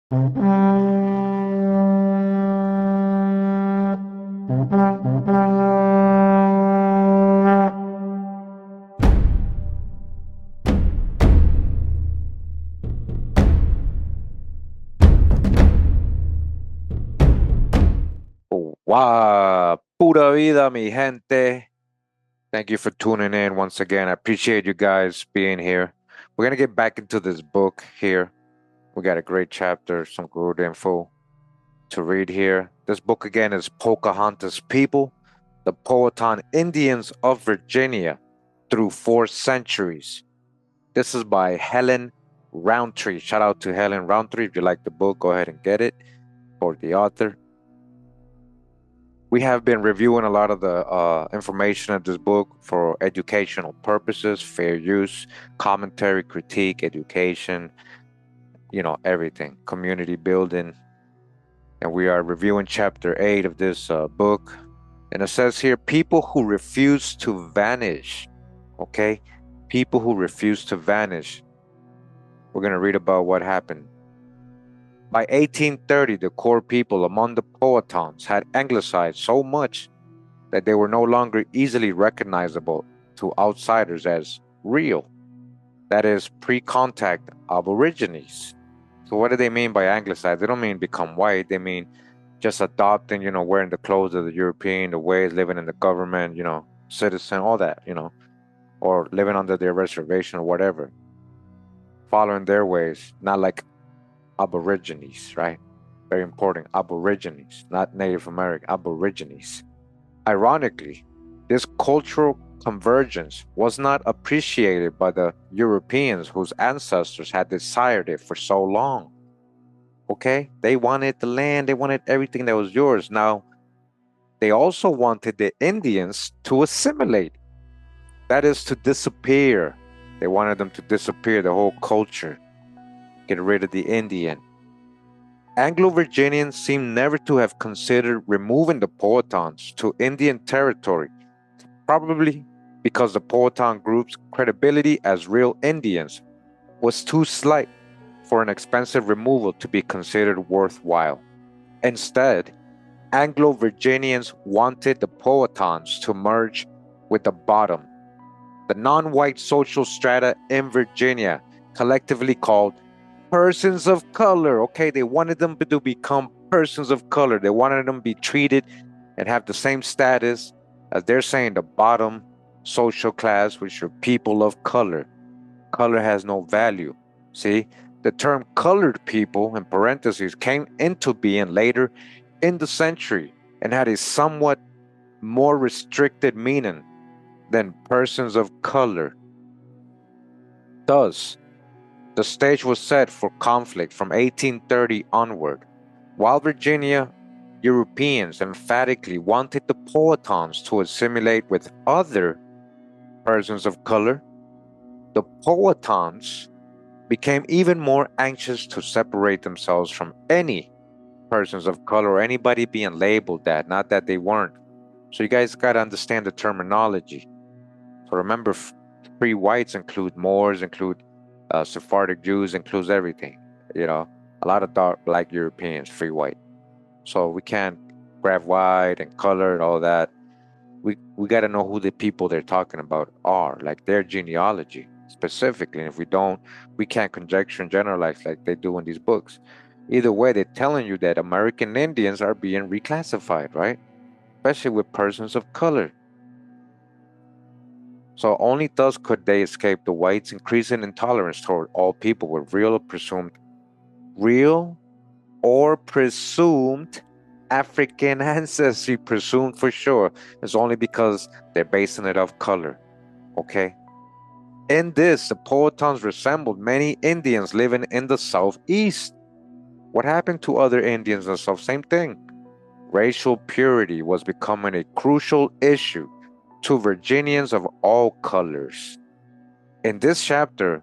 Wow, pura vida, mi gente. Thank you for tuning in once again. I appreciate you guys being here. We're going to get back into this book here. We got a great chapter, some good info to read here. This book again is Pocahontas People, the Powhatan Indians of Virginia through 4 centuries. This is by Helen Roundtree. Shout out to Helen Roundtree. If you like the book, go ahead and get it for the author. We have been reviewing a lot of the information of this book for educational purposes, fair use, commentary, critique, education, everything, community building. And we are reviewing chapter 8 of this book. And it says here, people who refuse to vanish. Okay? People who refuse to vanish. We're going to read about what happened. By 1830, the core people among the Powhatans had anglicized so much that they were no longer easily recognizable to outsiders as real, that is, pre-contact aborigines. So what do they mean by anglicized? They don't mean become white. They mean just adopting, wearing the clothes of the European, the ways, living in the government, citizen, all that, or living under their reservation or whatever, following their ways, not like aborigines, right? Very important. Aborigines, not Native American, aborigines. Ironically, this cultural convergence was not appreciated by the Europeans whose ancestors had desired it for so long. Okay? They wanted the land, they wanted everything that was yours. Now, they also wanted the Indians to assimilate, that is, to disappear. They wanted them to disappear, the whole culture. Get rid of the Indian. Anglo-Virginians seem never to have considered removing the Powhatans to Indian territory, probably because the Powhatan group's credibility as real Indians was too slight for an expensive removal to be considered worthwhile. Instead, Anglo-Virginians wanted the Powhatans to merge with the bottom, the non-white social strata in Virginia, collectively called persons of color. Okay, they wanted them to become persons of color. They wanted them to be treated and have the same status as they're saying the bottom social class, which are people of color. Color has no value. See, the term colored people, in parentheses, came into being later in the century and had a somewhat more restricted meaning than persons of color. Thus, the stage was set for conflict from 1830 onward. While Virginia Europeans emphatically wanted the Powhatans to assimilate with other persons of color, the Powhatans became even more anxious to separate themselves from any persons of color or anybody being labeled that, not that they weren't. So you guys got to understand the terminology. So remember, free whites include Moors, include Sephardic Jews, includes everything. A lot of dark black Europeans, free white. So we can't grab white and color and all that. We got to know who the people they're talking about are, like their genealogy specifically. And if we don't, we can't conjecture and generalize like they do in these books. Either way, they're telling you that American Indians are being reclassified, right? Especially with persons of color. So only thus could they escape the whites' increasing intolerance toward all people with real or presumed African ancestry. Presumed for sure. It's only because they're basing it off color. Okay? In this, the Powhatans resembled many Indians living in the Southeast. What happened to other Indians in the South? Same thing. Racial purity was becoming a crucial issue to Virginians of all colors. In this chapter,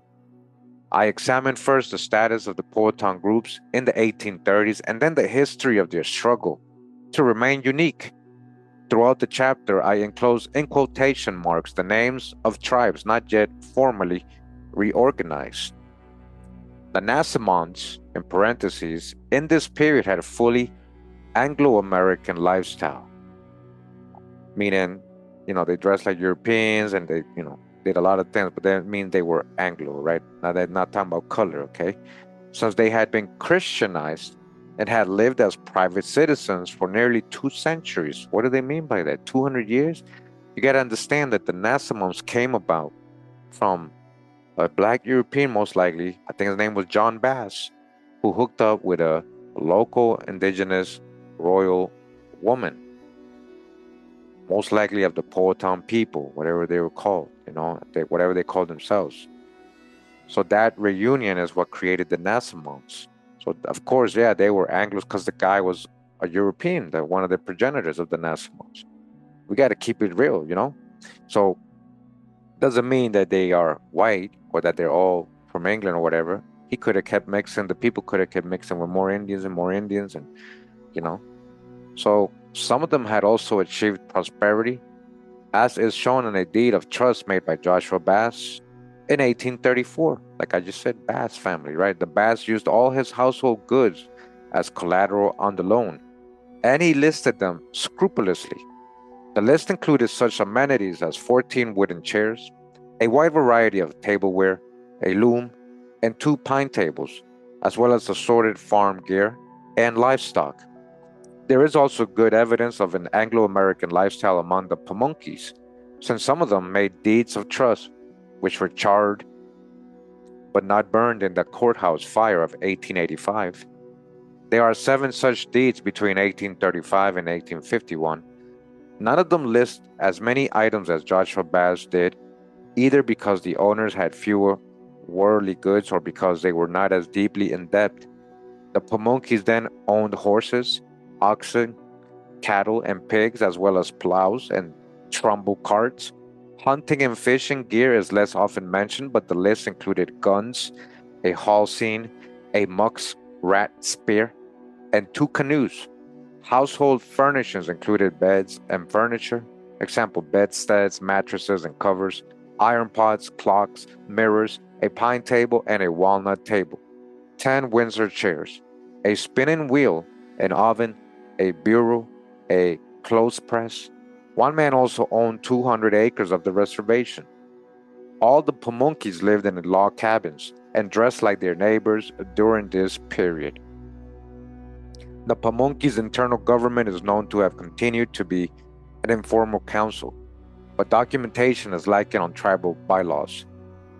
I examine first the status of the Powhatan groups in the 1830s and then the history of their struggle to remain unique. Throughout the chapter, I enclose in quotation marks the names of tribes not yet formally reorganized. The Nansemonds, in parentheses, in this period had a fully Anglo-American lifestyle, meaning, they dressed like Europeans and they, did a lot of things, but that means they were Anglo, right? Now they're not talking about color, okay? Since they had been Christianized and had lived as private citizens for nearly 2 centuries. What do they mean by that? 200 years? You got to understand that the Nansemonds came about from a black European, most likely. I think his name was John Bass, who hooked up with a local indigenous royal woman, most likely of the Powhatan people, whatever they were called, whatever they called themselves. So that reunion is what created the Nansemonds. So of course, yeah, they were Anglos because the guy was a European, one of the progenitors of the Nansemonds. We got to keep it real, So doesn't mean that they are white or that they're all from England or whatever. He could have kept mixing. The people could have kept mixing with more Indians and more Indians, and So some of them had also achieved prosperity, as is shown in a deed of trust made by Joshua Bass in 1834. Like I just said, Bass family, right? The Bass used all his household goods as collateral on the loan, and he listed them scrupulously. The list included such amenities as 14 wooden chairs, a wide variety of tableware, a loom, and 2 pine tables, as well as assorted farm gear and livestock. There is also good evidence of an Anglo-American lifestyle among the Pamunkeys, since some of them made deeds of trust, which were charred but not burned in the courthouse fire of 1885. There are 7 such deeds between 1835 and 1851. None of them list as many items as Joshua Bass did, either because the owners had fewer worldly goods or because they were not as deeply in debt. The Pamunkeys then owned horses, oxen, cattle, and pigs, as well as plows and trumbull carts. Hunting and fishing gear is less often mentioned, but the list included guns, a halcyon, a musk rat spear, and 2 canoes. Household furnishings included beds and furniture, example bedsteads, mattresses, and covers, iron pots, clocks, mirrors, a pine table, and a walnut table, 10 Windsor chairs, a spinning wheel, an oven, a bureau, a clothes press. One man also owned 200 acres of the reservation. All the Pamunkeys lived in log cabins and dressed like their neighbors during this period. The Pamunkeys' internal government is known to have continued to be an informal council, but documentation is lacking on tribal bylaws.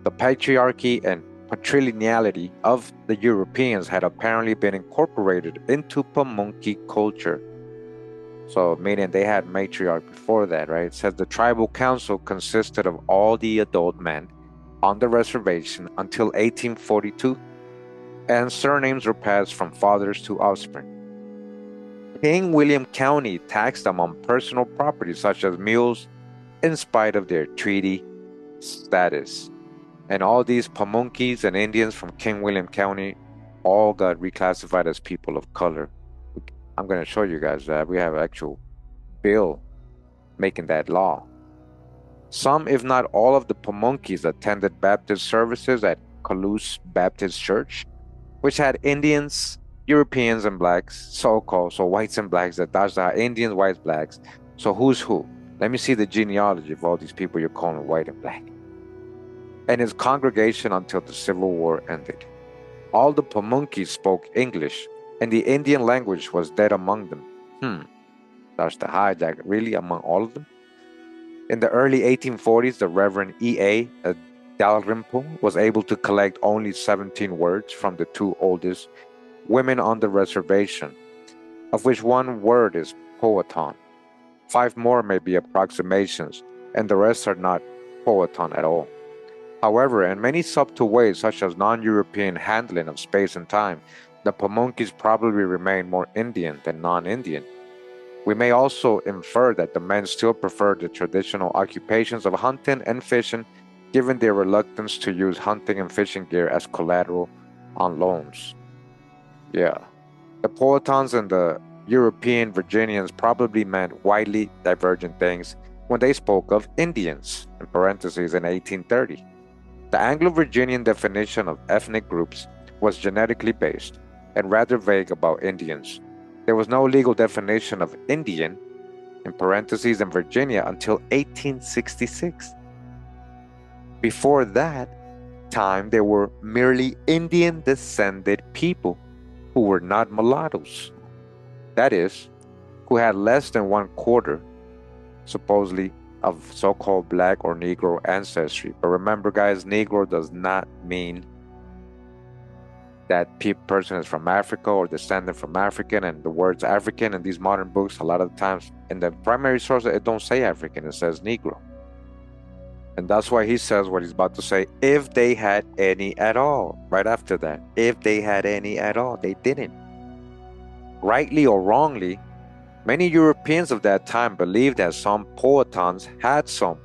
The patriarchy and patrilineality of the Europeans had apparently been incorporated into Pamunkey culture. So, meaning they had matriarch before that, right? It says the tribal council consisted of all the adult men on the reservation until 1842, and surnames were passed from fathers to offspring. King William County taxed them on personal property such as mules in spite of their treaty status. And all these Pamunkeys and Indians from King William County all got reclassified as people of color. I'm going to show you guys that we have an actual bill making that law. Some, if not all, of the Pamunkeys attended Baptist services at Colusa Baptist Church, which had Indians, Europeans, and blacks, so-called, so whites and blacks. That's the Indians, whites, blacks. So who's who? Let me see the genealogy of all these people you're calling white and black. And his congregation until the Civil War ended. All the Pamunkeys spoke English, and the Indian language was dead among them. That's the hijack, really, among all of them? In the early 1840s, the Reverend E.A. Dalrymple was able to collect only 17 words from the 2 oldest women on the reservation, of which 1 word is Powhatan. 5 more may be approximations, and the rest are not Powhatan at all. However, in many subtle ways, such as non-European handling of space and time, the Pamunkeys probably remain more Indian than non-Indian. We may also infer that the men still preferred the traditional occupations of hunting and fishing, given their reluctance to use hunting and fishing gear as collateral on loans. Yeah. The Powhatans and the European Virginians probably meant widely divergent things when they spoke of Indians, in parentheses, in 1830. The Anglo-Virginian definition of ethnic groups was genetically based and rather vague about Indians. There was no legal definition of Indian, in parentheses, in Virginia until 1866. Before that time, there were merely Indian-descended people who were not mulattoes. That is, who had less than 1/4, supposedly, of so-called black or Negro ancestry. But remember, guys, Negro does not mean that person is from Africa or descendant from African, and the words African in these modern books, a lot of the times in the primary source, it don't say African, it says Negro. And that's why he says what he's about to say, if they had any at all, right after that. If they had any at all, they didn't. Rightly or wrongly, many Europeans of that time believed that some Powhatans had some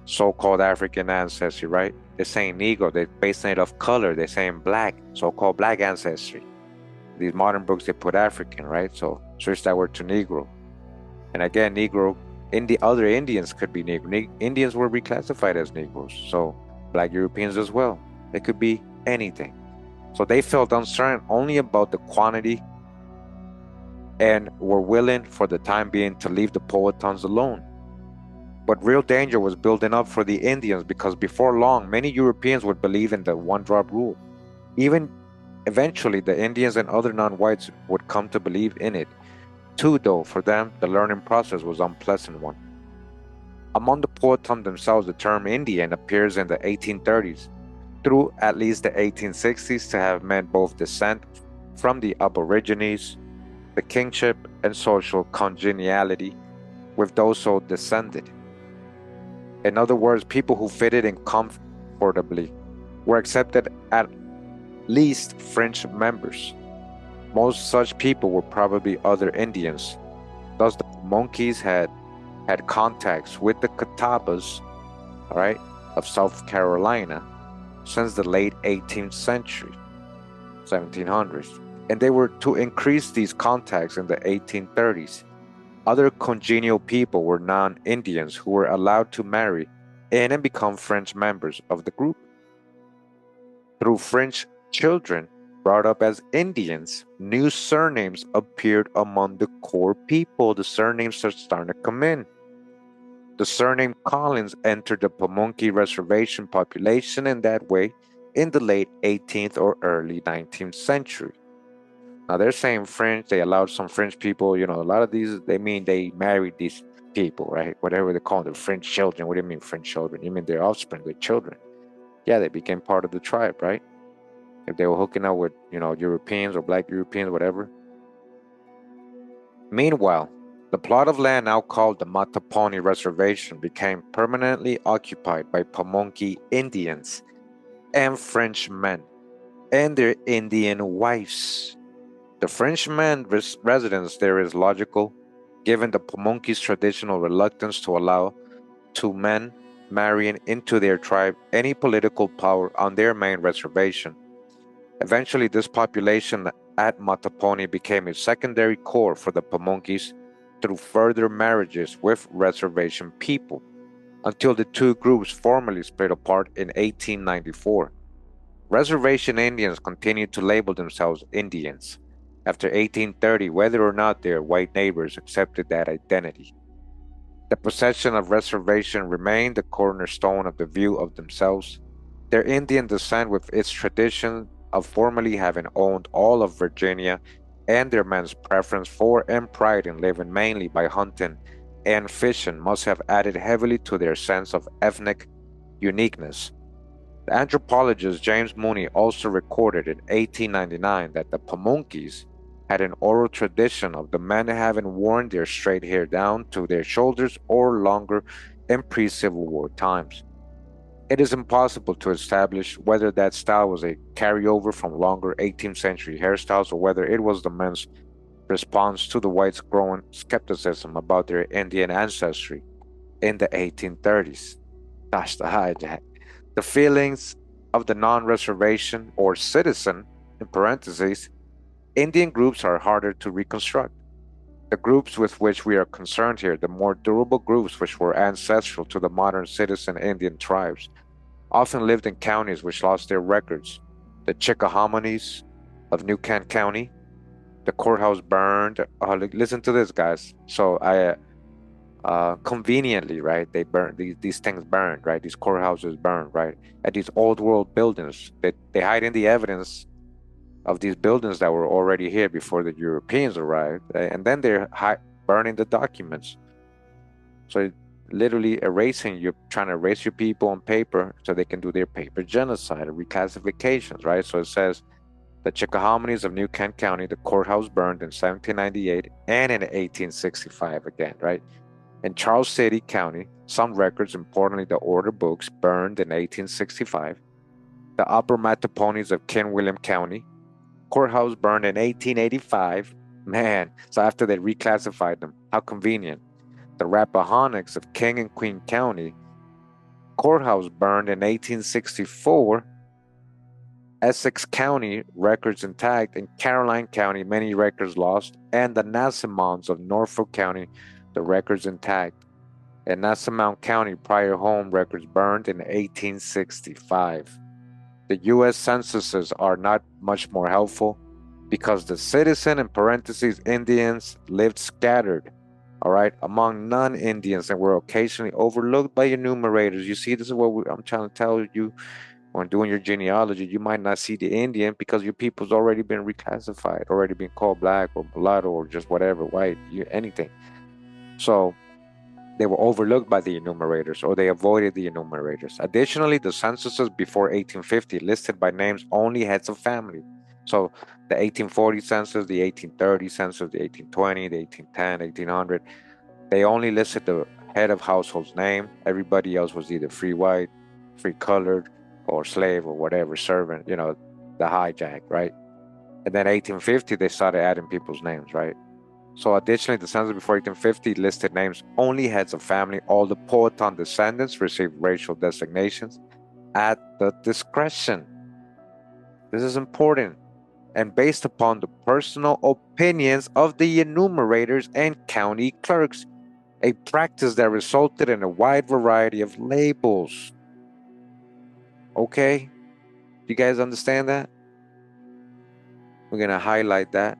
so-called African ancestry, right? They're saying Negro, they're basing it off color, they're saying black, so-called black ancestry. These modern books, they put African, right? So switch that word to Negro. And again, Negro, other Indians could be Negro. Indians were reclassified as Negroes, so black Europeans as well. They could be anything. So they felt uncertain only about the quantity and were willing for the time being to leave the Powhatans alone. But real danger was building up for the Indians because before long, many Europeans would believe in the one-drop rule. Even eventually, the Indians and other non-whites would come to believe in it. Too, though, for them, the learning process was an unpleasant one. Among the Powhatan themselves, the term Indian appears in the 1830s, through at least the 1860s to have meant both descent from the Aborigines, the kinship and social congeniality with those so descended. In other words, people who fitted in comfortably were accepted at least French members. Most such people were probably other Indians. Thus, the Pamunkeys had contacts with the Catawbas, all right, of South Carolina since the late 18th century, 1700s, and they were to increase these contacts in the 1830s. Other congenial people were non-Indians who were allowed to marry in and become French members of the group. Through French children brought up as Indians, new surnames appeared among the core people. The surnames are starting to come in. The surname Collins entered the Pamunkey reservation population in that way in the late 18th or early 19th century. Now they're saying French, they allowed some French people, a lot of these, they mean they married these people, right? Whatever they call them, French children. What do you mean French children? You mean their offspring, their children. Yeah, they became part of the tribe, right? If they were hooking up with, Europeans or black Europeans, whatever. Meanwhile, the plot of land now called the Mattaponi Reservation became permanently occupied by Pamunkey Indians and Frenchmen and their Indian wives. The Frenchman residence there is logical, given the Pamunkey's traditional reluctance to allow two men marrying into their tribe any political power on their main reservation. Eventually, this population at Mattaponi became a secondary core for the Pamunkeys through further marriages with reservation people, until the two groups formally split apart in 1894. Reservation Indians continued to label themselves Indians after 1830, whether or not their white neighbors accepted that identity. The possession of reservation remained the cornerstone of the view of themselves, their Indian descent with its tradition of formerly having owned all of Virginia, and their men's preference for and pride in living mainly by hunting and fishing must have added heavily to their sense of ethnic uniqueness. The anthropologist James Mooney also recorded in 1899 that the Pamunkeys had an oral tradition of the men having worn their straight hair down to their shoulders or longer in pre-Civil War times. It is impossible to establish whether that style was a carryover from longer 18th century hairstyles or whether it was the men's response to the whites' growing skepticism about their Indian ancestry in the 1830s. That's the hijack. The feelings of the non-reservation or citizen, in parentheses, Indian groups are harder to reconstruct. The groups with which we are concerned here, the more durable groups which were ancestral to the modern citizen Indian tribes, often lived in counties which lost their records. the Chickahominies of New Kent County. The courthouse burned. Listen to this, guys. So conveniently, right? They burned these things burned, right? These courthouses burned, right? At these old world buildings. They hide in the evidence of these buildings that were already here before the Europeans arrived, and then they're burning the documents. So literally trying to erase your people on paper so they can do their paper genocide or reclassifications, right? So it says the Chickahominies of New Kent County, the courthouse burned in 1798 and in 1865 again, right? In Charles City County, some records, importantly the order books, burned in 1865. The Upper Mattaponis of King William County, courthouse burned in 1885. Man, so after they reclassified them, how convenient. The Rappahannocks of King and Queen County, courthouse burned in 1864. Essex County, records intact. In Caroline County, many records lost. And the Nansemonds of Norfolk County, the records intact. In Nansemond County, prior home records burned in 1865. The U.S. censuses are not much more helpful because the citizen, in parentheses, Indians, lived scattered, all right, among non-Indians and were occasionally overlooked by enumerators. You see, this is what I'm trying to tell you. When doing your genealogy, you might not see the Indian because your people's already been reclassified, already been called black or mulatto or just whatever, white, anything. So they were overlooked by the enumerators or they avoided the enumerators. Additionally, the censuses before 1850 listed by names only heads of family. So the 1840 census, the 1830 census, the 1820, the 1810, 1800, they only listed the head of household's name. Everybody else was either free white, free colored, or slave or whatever, servant, the hijack, right? And then 1850, they started adding people's names, right? So additionally, the census before 1850 listed names only heads of family. All the Powhatan descendants received racial designations at the discretion. This is important. And based upon the personal opinions of the enumerators and county clerks, a practice that resulted in a wide variety of labels. Okay? You guys understand that? We're going to highlight that.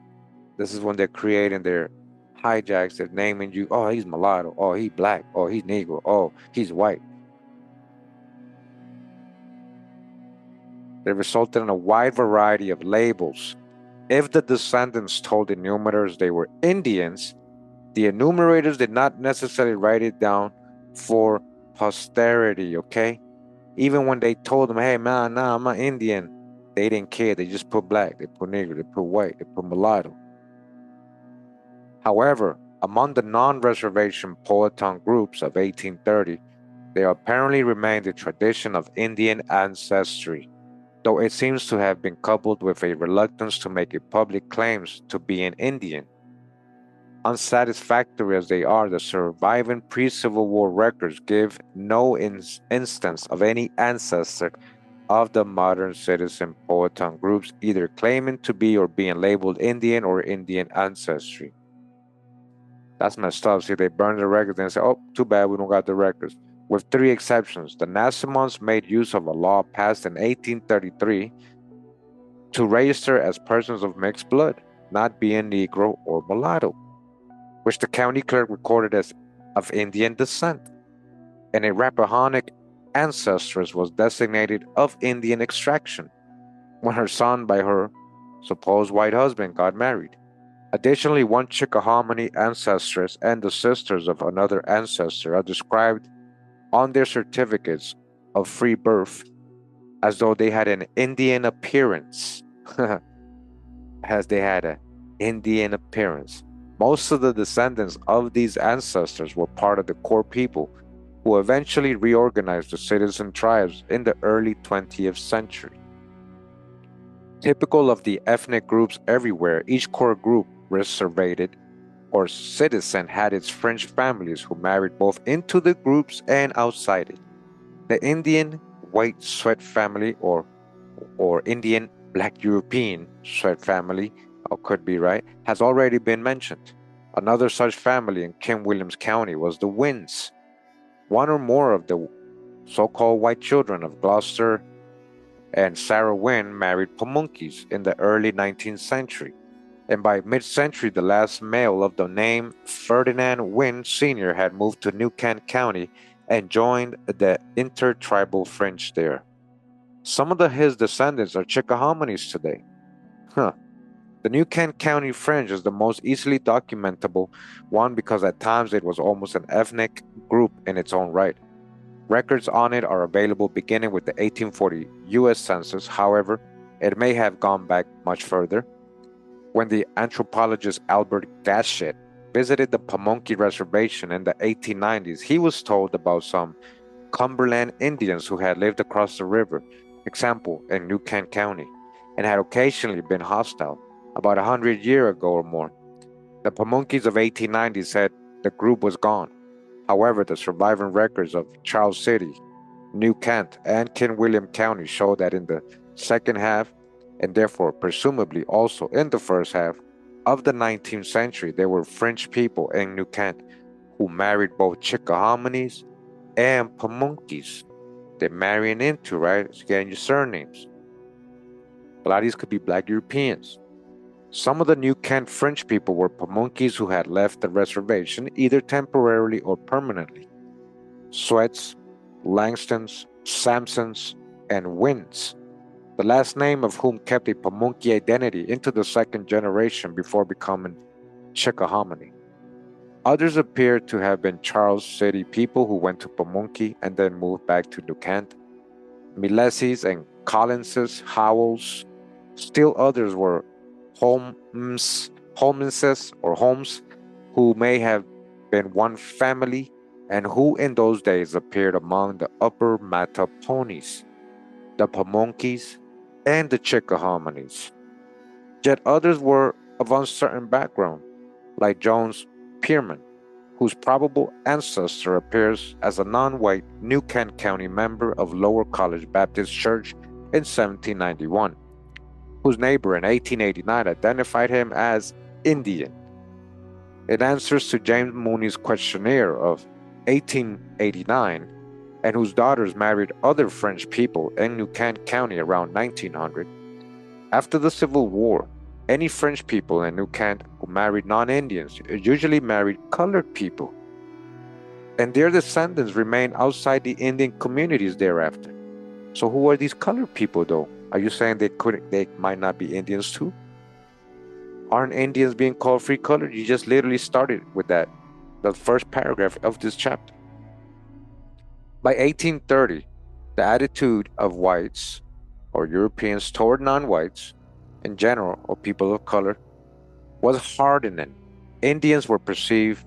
This is when they're creating their hijacks. They're naming you, oh, he's mulatto. Oh, he's black. Oh, he's negro. Oh, he's white. They resulted in a wide variety of labels. If the descendants told enumerators they were Indians, the enumerators did not necessarily write it down for posterity, okay? Even when they told them, hey, man, nah, I'm an Indian, they didn't care. They just put black, they put negro, they put white, they put mulatto. However, among the non-reservation Powhatan groups of 1830, there apparently remained a tradition of Indian ancestry, though it seems to have been coupled with a reluctance to make public claims to be an Indian. Unsatisfactory as they are, the surviving pre-Civil War records give no instance of any ancestor of the modern citizen Powhatan groups either claiming to be or being labeled Indian or Indian ancestry. That's messed up. See, they burned the records and say, oh, too bad we don't got the records. With three exceptions, the Nansemonds made use of a law passed in 1833 to register as persons of mixed blood, not being Negro or mulatto, which the county clerk recorded as of Indian descent, and a Rappahannock ancestress was designated of Indian extraction when her son by her supposed white husband got married. Additionally, one Chickahominy ancestress and the sisters of another ancestor are described on their certificates of free birth as though they had an Indian appearance. As they had an Indian appearance. Most of the descendants of these ancestors were part of the core people who eventually reorganized the citizen tribes in the early 20th century. Typical of the ethnic groups everywhere, each core group reservated or citizen had its fringe families who married both into the groups and outside it. The Indian white sweat family or Indian black European sweat family, or could be right, has already been mentioned. Another such family in King Williams County was the Winds. One or more of the so-called white children of Gloucester and Sarah Wynne married Pamunkeys in the early 19th century. And by mid-century, the last male of the name Ferdinand Wynne Sr. had moved to New Kent County and joined the intertribal fringe there. Some of his descendants are Chickahominies today. Huh. The New Kent County fringe is the most easily documentable one because at times it was almost an ethnic group in its own right. Records on it are available beginning with the 1840 U.S. Census. However, it may have gone back much further. When the anthropologist Albert Gatschet visited the Pamunkey Reservation in the 1890s, he was told about some Cumberland Indians who had lived across the river, example in New Kent County, and had occasionally been hostile, about 100 years ago or more. The Pamunkeys of 1890 said the group was gone. However, the surviving records of Charles City, New Kent, and King William County show that in the second half, and therefore presumably also in the first half of the 19th century, there were French people in New Kent who married both Chickahominies and Pamunkeys. They're marrying into, right? It's getting your surnames. A lot of these could be Black Europeans. Some of the New Kent French people were Pamunkeys who had left the reservation either temporarily or permanently. Sweats, Langstons, Sampsons, and Wins, the last name of whom kept a Pamunkey identity into the second generation before becoming Chickahominy. Others appear to have been Charles City people who went to Pamunkey and then moved back to New Kent. Mileses and Collinses, Howells. Still others were Holmeses or Holmes, who may have been one family and who in those days appeared among the Upper Mattaponis, the Pamunkeys, and the Chickahominies. Yet others were of uncertain background, like Jones Pierman, whose probable ancestor appears as a non-white New Kent County member of Lower College Baptist Church in 1791, whose neighbor in 1889 identified him as Indian. It answers to James Mooney's questionnaire of 1889, and whose daughters married other French people in New Kent County around 1900. After the Civil War, any French people in New Kent who married non-Indians usually married colored people, and their descendants remained outside the Indian communities thereafter. So who are these colored people, though? Are you saying they might not be Indians too? Aren't Indians being called free colored? You just literally started with that, the first paragraph of this chapter. By 1830, the attitude of whites or Europeans toward non-whites in general, or people of color, was hardening. Indians were perceived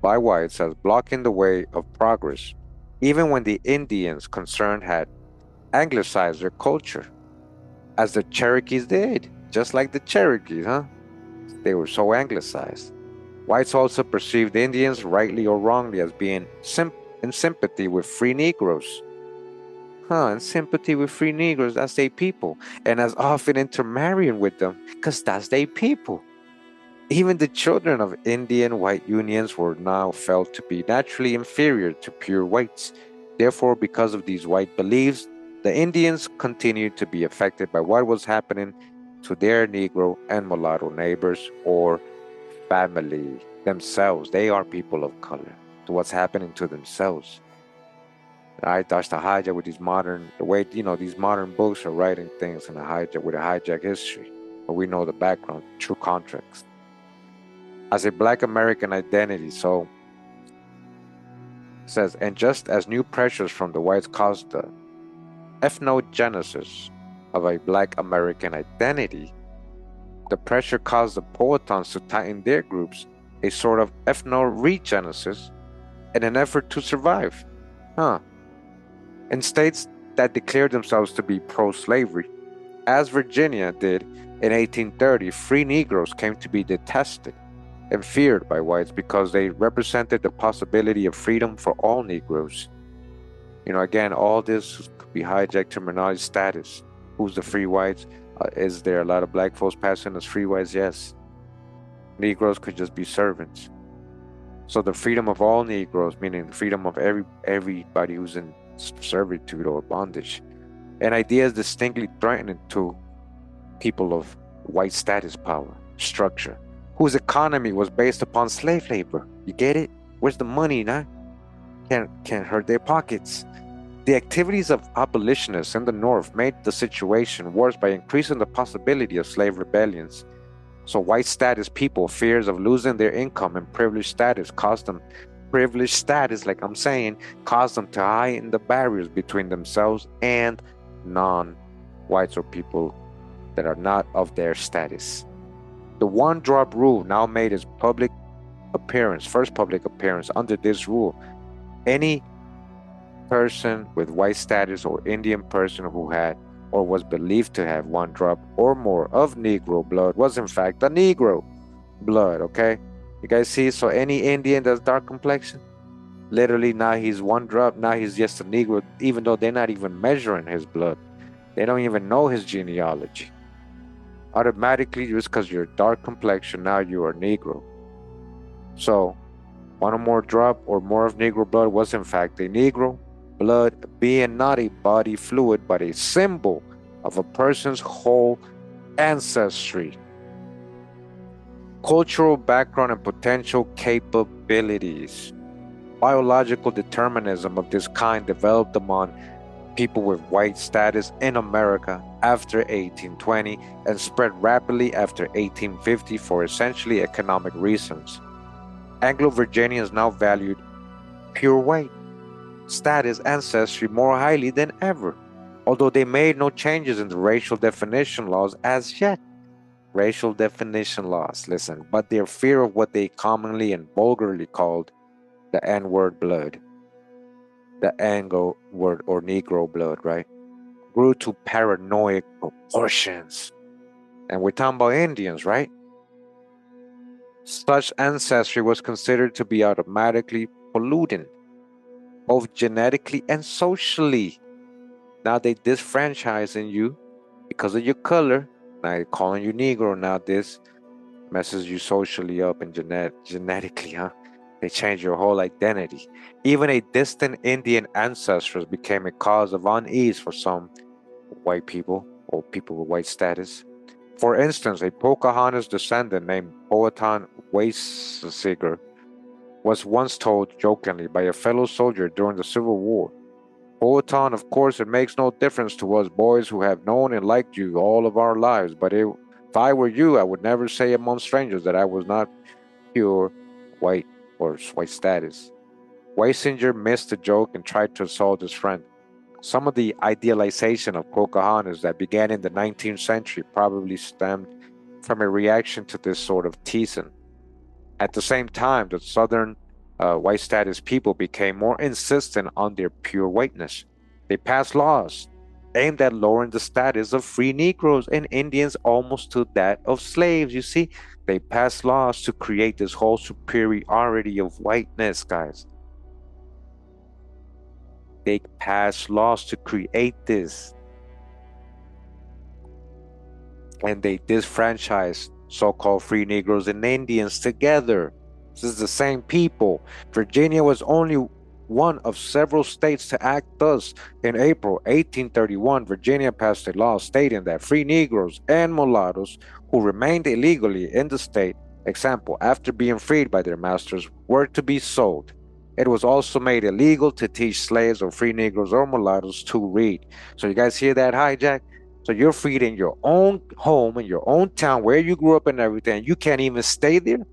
by whites as blocking the way of progress, even when the Indians concerned had anglicized their culture, as the Cherokees did, just like the Cherokees, huh? They were so anglicized. Whites also perceived Indians, rightly or wrongly, as being in sympathy with free Negroes. In sympathy with free Negroes, that's their people, and as often intermarrying with them, because that's their people. Even the children of Indian white unions were now felt to be naturally inferior to pure whites. Therefore, because of these white beliefs, the Indians continued to be affected by what was happening to their Negro and mulatto neighbors or family themselves. They are people of color, to what's happening to themselves. That's the hijack with these modern, the way, these modern books are writing things in a hijack, with a hijack history. But we know the background, true context. As a Black American identity, so it says, and just as new pressures from the whites caused the ethnogenesis of a Black American identity, the pressure caused the Powhatans to tighten their groups, a sort of ethno-regenesis, in an effort to survive. In states that declared themselves to be pro-slavery, as Virginia did in 1830, free Negroes came to be detested and feared by whites because they represented the possibility of freedom for all Negroes. Again, all this could be hijacked terminology status. Who's the free whites? Is there a lot of Black folks passing as free whites? Yes. Negroes could just be servants. So the freedom of all Negroes, meaning the freedom of everybody who's in servitude or bondage, an idea is distinctly threatening to people of white status power structure, whose economy was based upon slave labor. You get it? Where's the money now? Can't hurt their pockets. The activities of abolitionists in the North made the situation worse by increasing the possibility of slave rebellions. So white status people, fears of losing their income and privileged status caused them privileged status, like I'm saying, caused them to heighten the barriers between themselves and non-whites or people that are not of their status. The one drop rule now made its first public appearance. Under this rule, any person with white status or Indian person who had or was believed to have one drop or more of Negro blood was in fact a Negro blood, okay? You guys see? So any Indian that's dark complexion, literally now he's one drop, now he's just a Negro, even though they're not even measuring his blood. They don't even know his genealogy. Automatically, just because you're dark complexion, now you are Negro. So one or more drop or more of Negro blood was in fact a Negro blood, being not a body fluid, but a symbol of a person's whole ancestry, cultural background, and potential capabilities. Biological determinism of this kind developed among people with white status in America after 1820 and spread rapidly after 1850 for essentially economic reasons. Anglo-Virginians now valued pure white status ancestry more highly than ever, although they made no changes in the racial definition laws as yet. Racial definition laws, listen, but their fear of what they commonly and vulgarly called the N-word blood, the Anglo word or Negro blood, right, grew to paranoid proportions. And we're talking about Indians, right? Such ancestry was considered to be automatically polluting, both genetically and socially. Now they disfranchising you because of your color. Now they're calling you Negro. Now this messes you socially up and genetically, huh? They change your whole identity. Even a distant Indian ancestors became a cause of unease for some white people or people with white status. For instance, a Pocahontas descendant named Powhatan was once told jokingly by a fellow soldier during the Civil War, "Powhatan, of course, it makes no difference to us boys who have known and liked you all of our lives, but if I were you, I would never say among strangers that I was not pure white or white status." Weisinger missed the joke and tried to assault his friend. Some of the idealization of Pocahontas that began in the 19th century probably stemmed from a reaction to this sort of teasing. At the same time, the Southern white status people became more insistent on their pure whiteness. They passed laws aimed at lowering the status of free Negroes and Indians almost to that of slaves. You see, they passed laws to create this whole superiority of whiteness, guys. They passed laws to create this. And they disfranchised so-called free Negroes and Indians together. This is the same people. Virginia was only one of several states to act thus. In April 1831, Virginia passed a law stating that free Negroes and mulattoes who remained illegally in the state, example, after being freed by their masters, were to be sold. It was also made illegal to teach slaves or free Negroes or mulattoes to read. So you guys hear that hijack? So you're freed in your own home, in your own town, where you grew up and everything. You can't even stay there?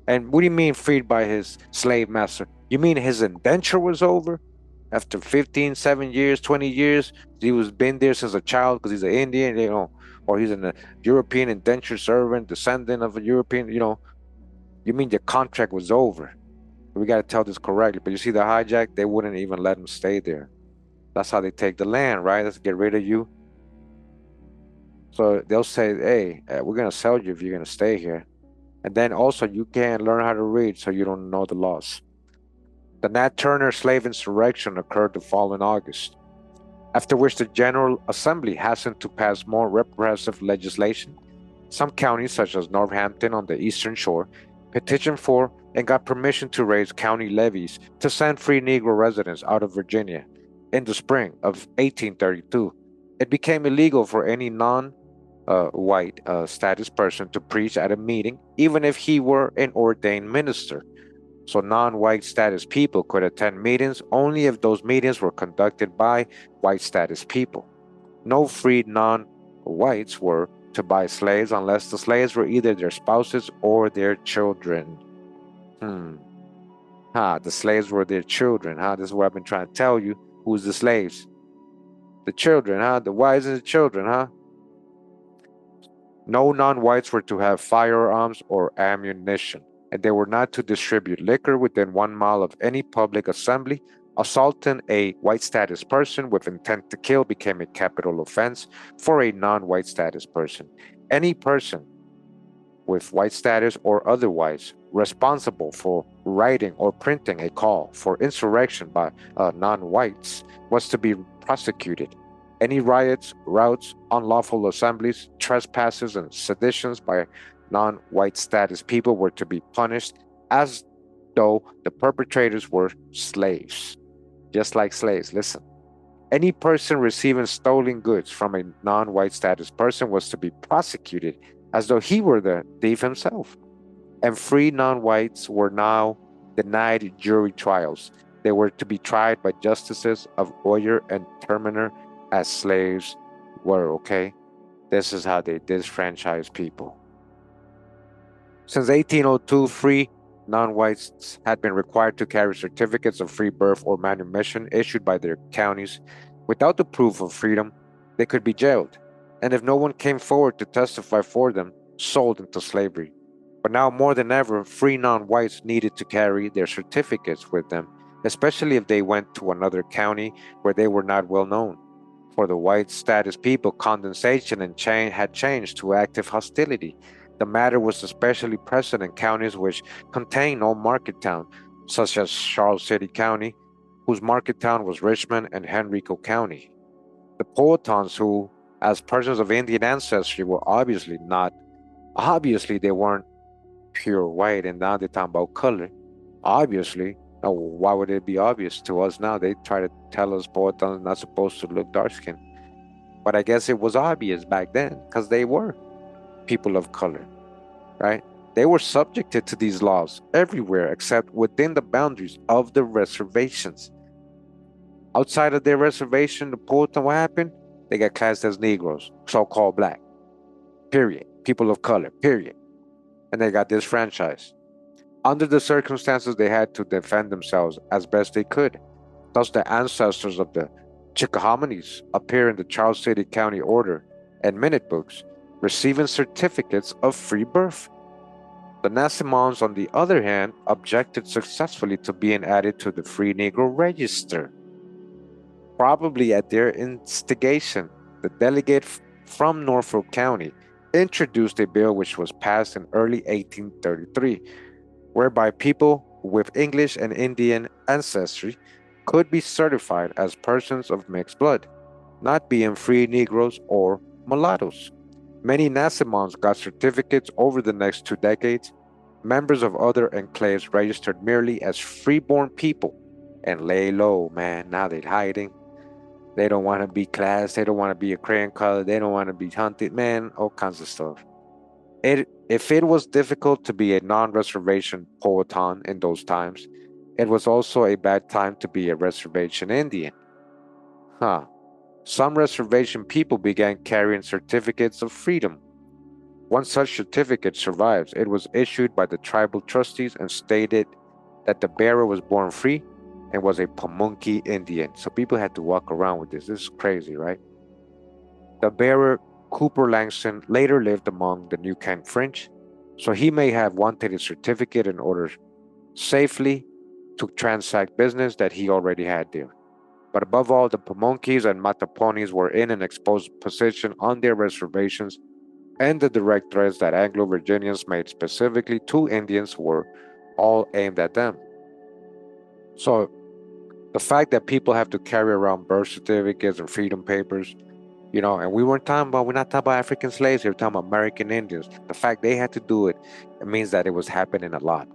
And what do you mean freed by his slave master? You mean his indenture was over? After 15, 7 years, 20 years, he was been there since a child because he's an Indian, or he's a European indentured servant, descendant of a European, you mean the contract was over. We got to tell this correctly. But you see the hijack, they wouldn't even let him stay there. That's how they take the land, right? Let's get rid of you. So they'll say, hey, we're going to sell you if you're going to stay here. And then also you can't learn how to read, so you don't know the laws. The Nat Turner slave insurrection occurred the following August, after which the General Assembly hastened to pass more repressive legislation. Some counties, such as Northampton on the eastern shore, petitioned for and got permission to raise county levies to send free Negro residents out of Virginia. in the spring of 1832, it became illegal for any non-white status person to preach at a meeting, even if he were an ordained minister. So non-white status people could attend meetings only if those meetings were conducted by white status people. No freed non-whites were to buy slaves unless the slaves were either their spouses or their children. The slaves were their children, This is what I've been trying to tell you. Who's the slaves? The children, The wives and the children, No non-whites were to have firearms or ammunition, and they were not to distribute liquor within 1 mile of any public assembly. Assaulting a white status person with intent to kill became a capital offense for a non-white status person. Any person with white status or otherwise responsible for writing or printing a call for insurrection by non-whites was to be prosecuted. Any riots, routs, unlawful assemblies, trespasses, and seditions by non-white status people were to be punished as though the perpetrators were slaves. Just like slaves, listen. Any person receiving stolen goods from a non-white status person was to be prosecuted as though he were the thief himself. And free non-whites were now denied jury trials. They were to be tried by justices of Oyer and Terminer as slaves were, okay? This is how they disfranchise people. Since 1802, free non-whites had been required to carry certificates of free birth or manumission issued by their counties. Without the proof of freedom, they could be jailed, and if no one came forward to testify for them, sold into slavery. But now more than ever, free non-whites needed to carry their certificates with them, especially if they went to another county where they were not well known. For the white status people, condensation and had changed to active hostility. The matter was especially present in counties which contained no market town, such as Charles City County, whose market town was Richmond, and Henrico County. The Powhatans, who, as persons of Indian ancestry, were obviously they weren't pure white, and now they're talking about color. Obviously, now why would it be obvious to us now? They try to tell us Powhatans not supposed to look dark skinned. But I guess it was obvious back then because they were people of color, right? They were subjected to these laws everywhere except within the boundaries of the reservations. Outside of their reservation, the Powhatan, what happened? They got classed as Negroes, so-called black, period. People of color, period. And they got disfranchised. Under the circumstances, they had to defend themselves as best they could. Thus, the ancestors of the Chickahominies appear in the Charles City County Order and minute books, receiving certificates of free birth. The Nansemonds, on the other hand, objected successfully to being added to the Free Negro Register. Probably at their instigation, the delegate from Norfolk County introduced a bill which was passed in early 1833, whereby people with English and Indian ancestry could be certified as persons of mixed blood, not being free Negroes or mulattoes. Many Nansemonds got certificates over the next 2 decades. Members of other enclaves registered merely as freeborn people and lay low, man. Now they're hiding. They don't want to be classed. They don't want to be a crayon color. They don't want to be hunted, man. All kinds of stuff. If it was difficult to be a non-reservation Powhatan in those times, it was also a bad time to be a reservation Indian. Some reservation people began carrying certificates of freedom. One such certificate survives. It was issued by the tribal trustees and stated that the bearer was born free and was a Pamunkey Indian. So people had to walk around with this. This is crazy, right? The bearer, Cooper Langston, later lived among the New Camp French, so he may have wanted a certificate in order safely to transact business that he already had there. But above all, the Pamunkeys and Mattaponis were in an exposed position on their reservations, and the direct threats that Anglo-Virginians made specifically to Indians were all aimed at them. So the fact that people have to carry around birth certificates and freedom papers, and we're not talking about African slaves, we're talking about American Indians. The fact they had to do it, it means that it was happening a lot.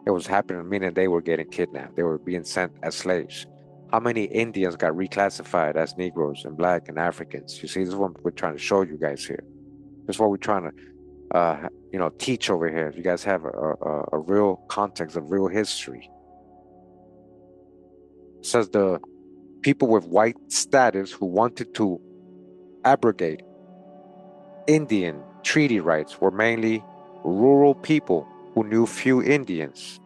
It was happening, meaning they were getting kidnapped. They were being sent as slaves. How many Indians got reclassified as Negroes and Black and Africans? You see, this is what we're trying to show you guys here. This is what we're trying to, teach over here. You guys have a real context, of real history. It says the people with white status who wanted to abrogate Indian treaty rights were mainly rural people who knew few Indians.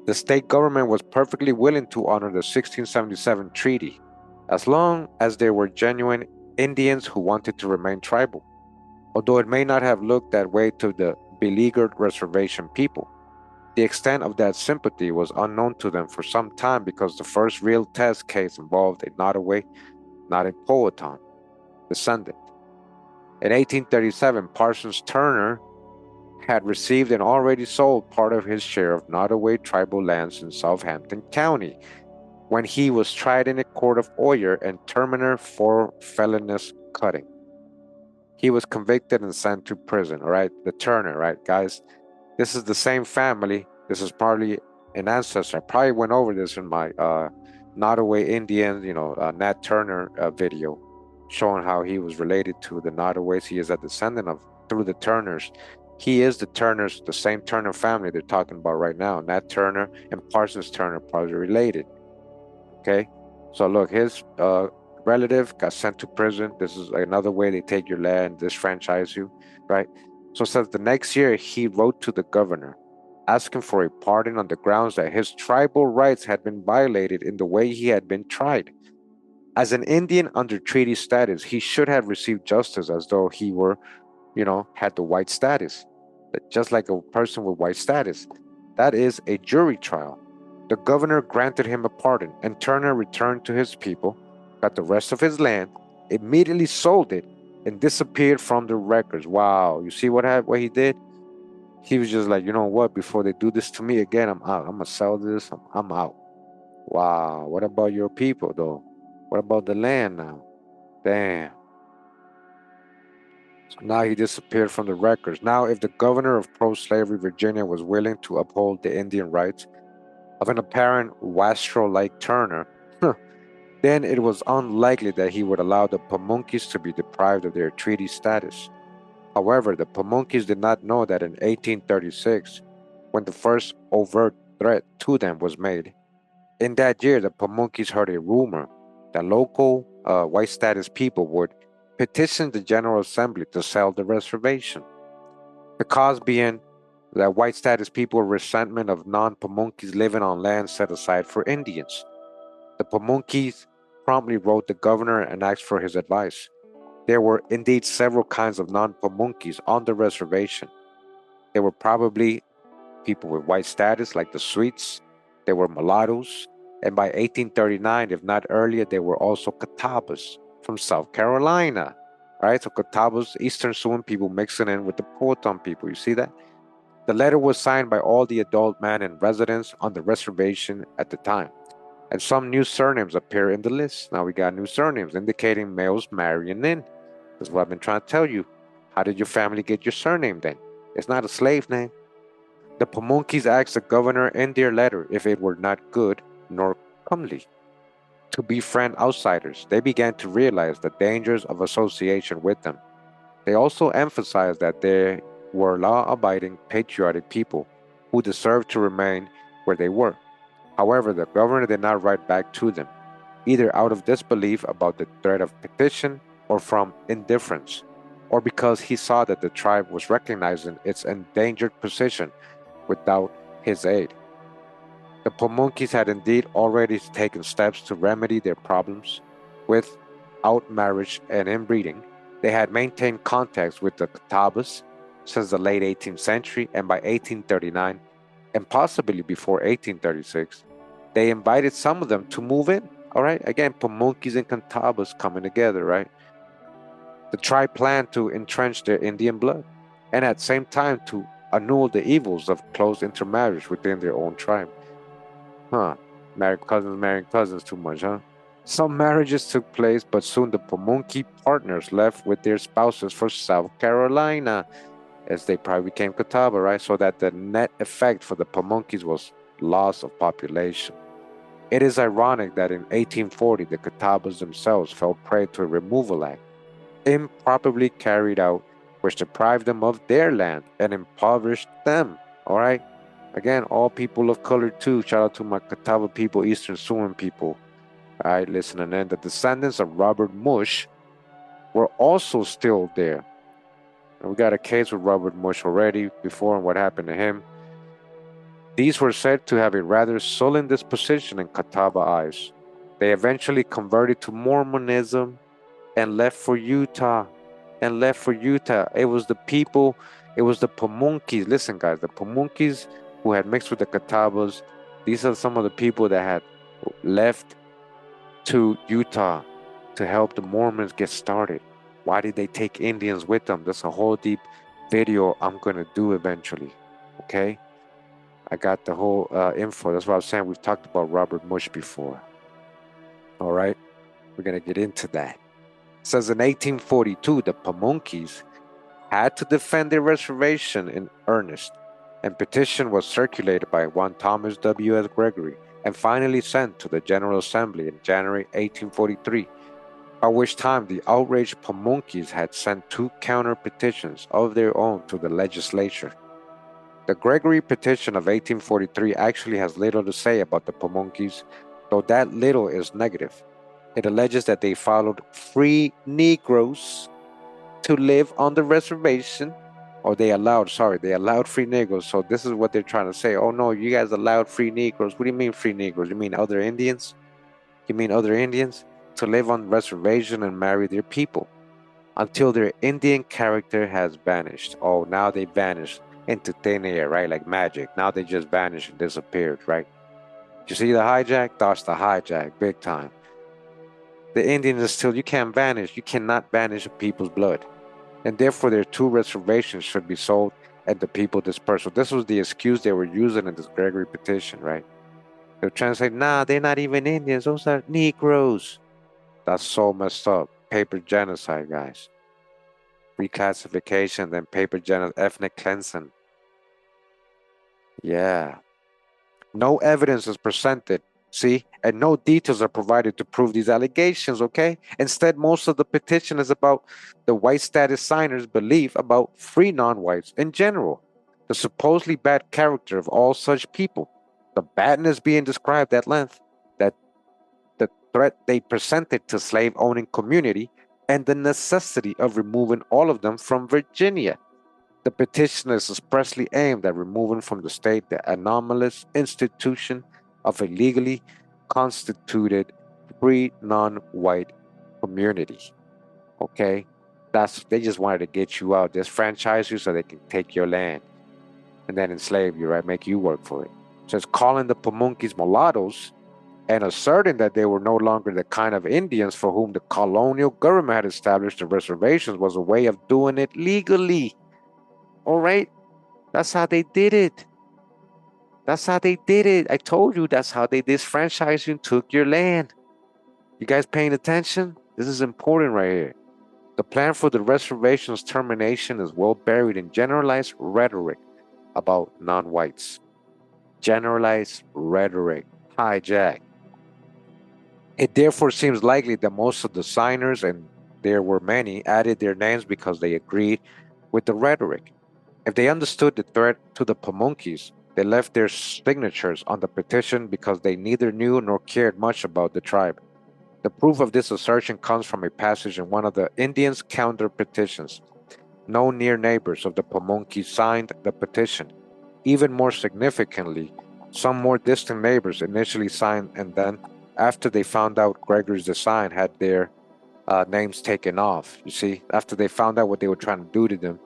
The state government was perfectly willing to honor the 1677 treaty, as long as there were genuine Indians who wanted to remain tribal, although it may not have looked that way to the beleaguered reservation people. The extent of that sympathy was unknown to them for some time because the first real test case involved a Nottoway, not a Powhatan-descended. In 1837, Parsons Turner had received and already sold part of his share of Nottoway tribal lands in Southampton County when he was tried in a court of Oyer and Turner for felonious cutting. He was convicted and sent to prison, all right? The Turner, right, guys? This is the same family. This is probably an ancestor. I probably went over this in my Nottoway Indian, Nat Turner video, showing how he was related to the Nottoways. He is a descendant of, through the Turners. He is the Turners, the same Turner family they're talking about right now. Nat Turner and Parsons Turner probably related. Okay, so look, his relative got sent to prison. This is another way they take your land, disfranchise you, right? So it says the next year he wrote to the governor, asking for a pardon on the grounds that his tribal rights had been violated in the way he had been tried. As an Indian under treaty status, he should have received justice as though he were, had the white status, just like a person with white status. That is a jury trial. The governor granted him a pardon, and Turner returned to his people, got the rest of his land, immediately sold it, and disappeared from the records. Wow, you see what he did? He was just like, you know what? Before they do this to me again, I'm out. I'm gonna sell this. I'm out. Wow. What about your people, though? What about the land now? Damn. So now he disappeared from the records. Now, if the governor of pro-slavery Virginia was willing to uphold the Indian rights of an apparent wastrel like Turner, then it was unlikely that he would allow the Pamunkeys to be deprived of their treaty status. However, the Pamunkeys did not know that in 1836, when the first overt threat to them was made, in that year the Pamunkeys heard a rumor that local white status people would petition the General Assembly to sell the reservation. The cause being that white status people resentment of non-Pamunkeys living on land set aside for Indians. The Pamunkeys promptly wrote the governor and asked for his advice. There were indeed several kinds of non-Pamunkeys on the reservation. There were probably people with white status like the Sweets. There were mulattoes. And by 1839, if not earlier, there were also Catawbas from South Carolina. Right? So Catawbas, Eastern Sioux people mixing in with the Powhatan people. You see that? The letter was signed by all the adult men and residents on the reservation at the time. And some new surnames appear in the list. Now we got new surnames indicating males marrying in. That's what I've been trying to tell you. How did your family get your surname then? It's not a slave name. The Pamunkeys asked the governor in their letter if it were not good nor comely to befriend outsiders. They began to realize the dangers of association with them. They also emphasized that they were law-abiding, patriotic people who deserved to remain where they were. However, the governor did not write back to them, either out of disbelief about the threat of petition or from indifference, or because he saw that the tribe was recognizing its endangered position without his aid. The Pamunkeys had indeed already taken steps to remedy their problems with outmarriage and inbreeding. They had maintained contacts with the Catawbas since the late 18th century, and by 1839, and possibly before 1836, they invited some of them to move in. All right, again, Pamunkeys and Catawbas coming together, right? The tribe planned to entrench their Indian blood, and at the same time to annul the evils of close intermarriage within their own tribe. Marrying cousins too much, huh? Some marriages took place, but soon the Pamunkey partners left with their spouses for South Carolina, as they probably became Catawba, right? So that the net effect for the Pamunkeys was loss of population. It is ironic that in 1840 the Catawbas themselves fell prey to a removal act, improperly carried out, which deprived them of their land and impoverished them. All right? Again, all people of color too. Shout out to my Catawba people, Eastern Siouan people. All right, listen, and then the descendants of Robert Mush were also still there. And we got a case with Robert Mush already before and what happened to him. These were said to have a rather sullen disposition in Catawba eyes. They eventually converted to Mormonism and left for Utah. It was the people, it was the Pamunkeys. Listen, guys, the Pamunkeys who had mixed with the Catawbas, these are some of the people that had left to Utah to help the Mormons get started. Why did they take Indians with them? That's a whole deep video I'm going to do eventually. Okay? I got the whole info. That's what I was saying. We've talked about Robert Mush before. All right? We're going to get into that. It says in 1842, the Pamunkeys had to defend their reservation in earnest, and petition was circulated by one Thomas W. S. Gregory and finally sent to the General Assembly in January 1843, by which time the outraged Pamunkeys had sent 2 counter petitions of their own to the legislature. The Gregory petition of 1843 actually has little to say about the Pamunkeys, though that little is negative. It alleges that they followed free Negroes to live on the reservation, or they allowed free Negroes. So this is what they're trying to say. Oh no, you guys allowed free Negroes. What do you mean free Negroes? You mean other Indians? You mean other Indians? To live on reservation and marry their people until their Indian character has vanished. Oh, now they vanished into thin air, right? Like magic. Now they just vanished and disappeared, right? You see the hijack? That's the hijack, big time. The Indian is still, you can't vanish. You cannot vanish a people's blood. And therefore their 2 reservations should be sold and the people dispersed. So this was the excuse they were using in this Gregory petition, right? They're trying to say, nah, they're not even Indians. Those are Negroes. That's so messed up. Paper genocide, guys. Reclassification, then paper genocide, ethnic cleansing. Yeah. No evidence is presented, see, and no details are provided to prove these allegations, okay? Instead, most of the petition is about the white status signers' belief about free non-whites in general, the supposedly bad character of all such people, the badness being described at length, that the threat they presented to slave-owning community, and the necessity of removing all of them from Virginia. The petition is expressly aimed at removing from the state the anomalous institution of a legally constituted free non-white community. Okay? They just wanted to get you out, disfranchise you so they can take your land and then enslave you, right? Make you work for it. So it's calling the Pamunkeys mulattoes and asserting that they were no longer the kind of Indians for whom the colonial government had established the reservations was a way of doing it legally. All right? That's how they did it. I told you that's how they disfranchised you and took your land. You guys paying attention? This is important right here. The plan for the reservation's termination is well buried in generalized rhetoric about non-whites. Generalized rhetoric. Hijack. It therefore seems likely that most of the signers, and there were many, added their names because they agreed with the rhetoric. If they understood the threat to the Pamunkeys, they left their signatures on the petition because they neither knew nor cared much about the tribe. The proof of this assertion comes from a passage in one of the Indians' counter petitions. No near neighbors of the Pamunkey signed the petition. Even more significantly, some more distant neighbors initially signed and then, after they found out Gregory's design, had their names taken off. You see, after they found out what they were trying to do to them,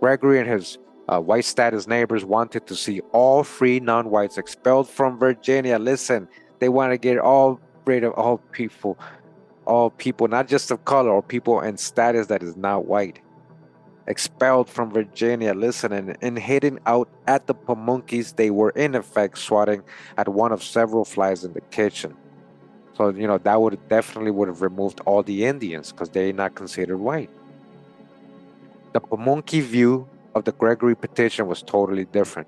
Gregory and his white status neighbors wanted to see all free non-whites expelled from Virginia. Listen, they want to get rid of all people, not just of color, or people in status that is not white, expelled from Virginia. Listen, and hitting out at the Pamunkeys, they were in effect swatting at one of several flies in the kitchen. So, that would have removed all the Indians because they're not considered white. The Pamunkey view of the Gregory petition was totally different.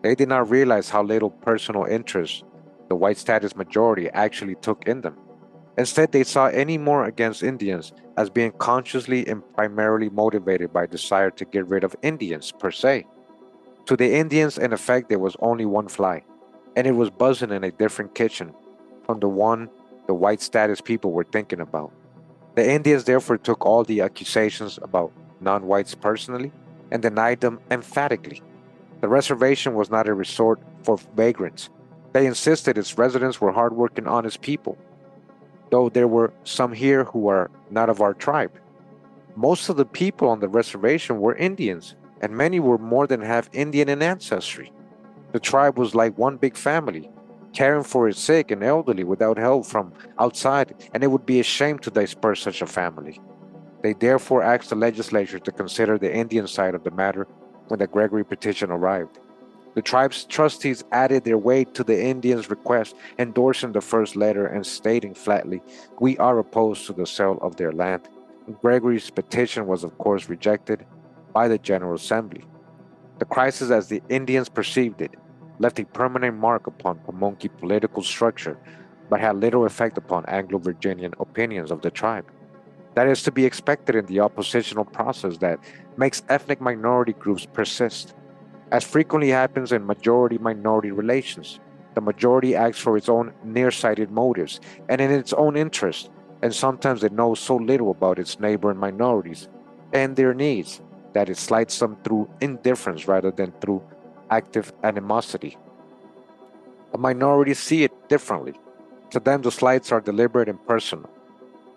They did not realize how little personal interest the white status majority actually took in them. Instead, they saw any more against Indians as being consciously and primarily motivated by desire to get rid of Indians per se. To the Indians, in effect, there was only one fly, and it was buzzing in a different kitchen from the one the white status people were thinking about. The Indians therefore took all the accusations about non whites personally and denied them emphatically. The reservation was not a resort for vagrants. They insisted its residents were hardworking, honest people, though there were some here who are not of our tribe. Most of the people on the reservation were Indians, and many were more than half Indian in ancestry. The tribe was like one big family, caring for its sick and elderly without help from outside, and it would be a shame to disperse such a family. They therefore asked the legislature to consider the Indian side of the matter when the Gregory petition arrived. The tribe's trustees added their weight to the Indians' request, endorsing the first letter and stating flatly, "We are opposed to the sale of their land." Gregory's petition was, of course, rejected by the General Assembly. The crisis, as the Indians perceived it, left a permanent mark upon Pamunkey political structure, but had little effect upon Anglo-Virginian opinions of the tribe. That is to be expected in the oppositional process that makes ethnic minority groups persist. As frequently happens in majority-minority relations, the majority acts for its own nearsighted motives and in its own interest, and sometimes it knows so little about its neighboring minorities and their needs that it slights them through indifference rather than through active animosity. The minorities see it differently. To them, the slights are deliberate and personal.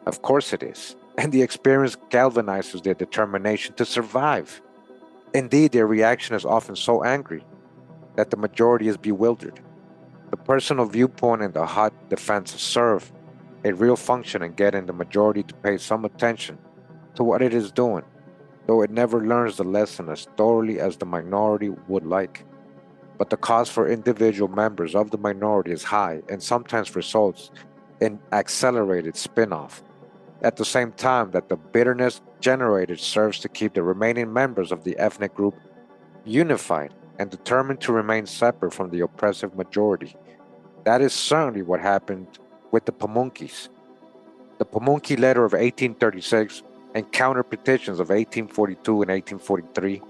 Of course it is, and the experience galvanizes their determination to survive. Indeed, their reaction is often so angry that the majority is bewildered. The personal viewpoint and the hot defense serve a real function in getting the majority to pay some attention to what it is doing, though it never learns the lesson as thoroughly as the minority would like. But the cost for individual members of the minority is high and sometimes results in accelerated spin-off. At the same time that the bitterness generated serves to keep the remaining members of the ethnic group unified and determined to remain separate from the oppressive majority. That is certainly what happened with the Pamunkeys. The Pamunkey Letter of 1836 and counter petitions of 1842 and 1843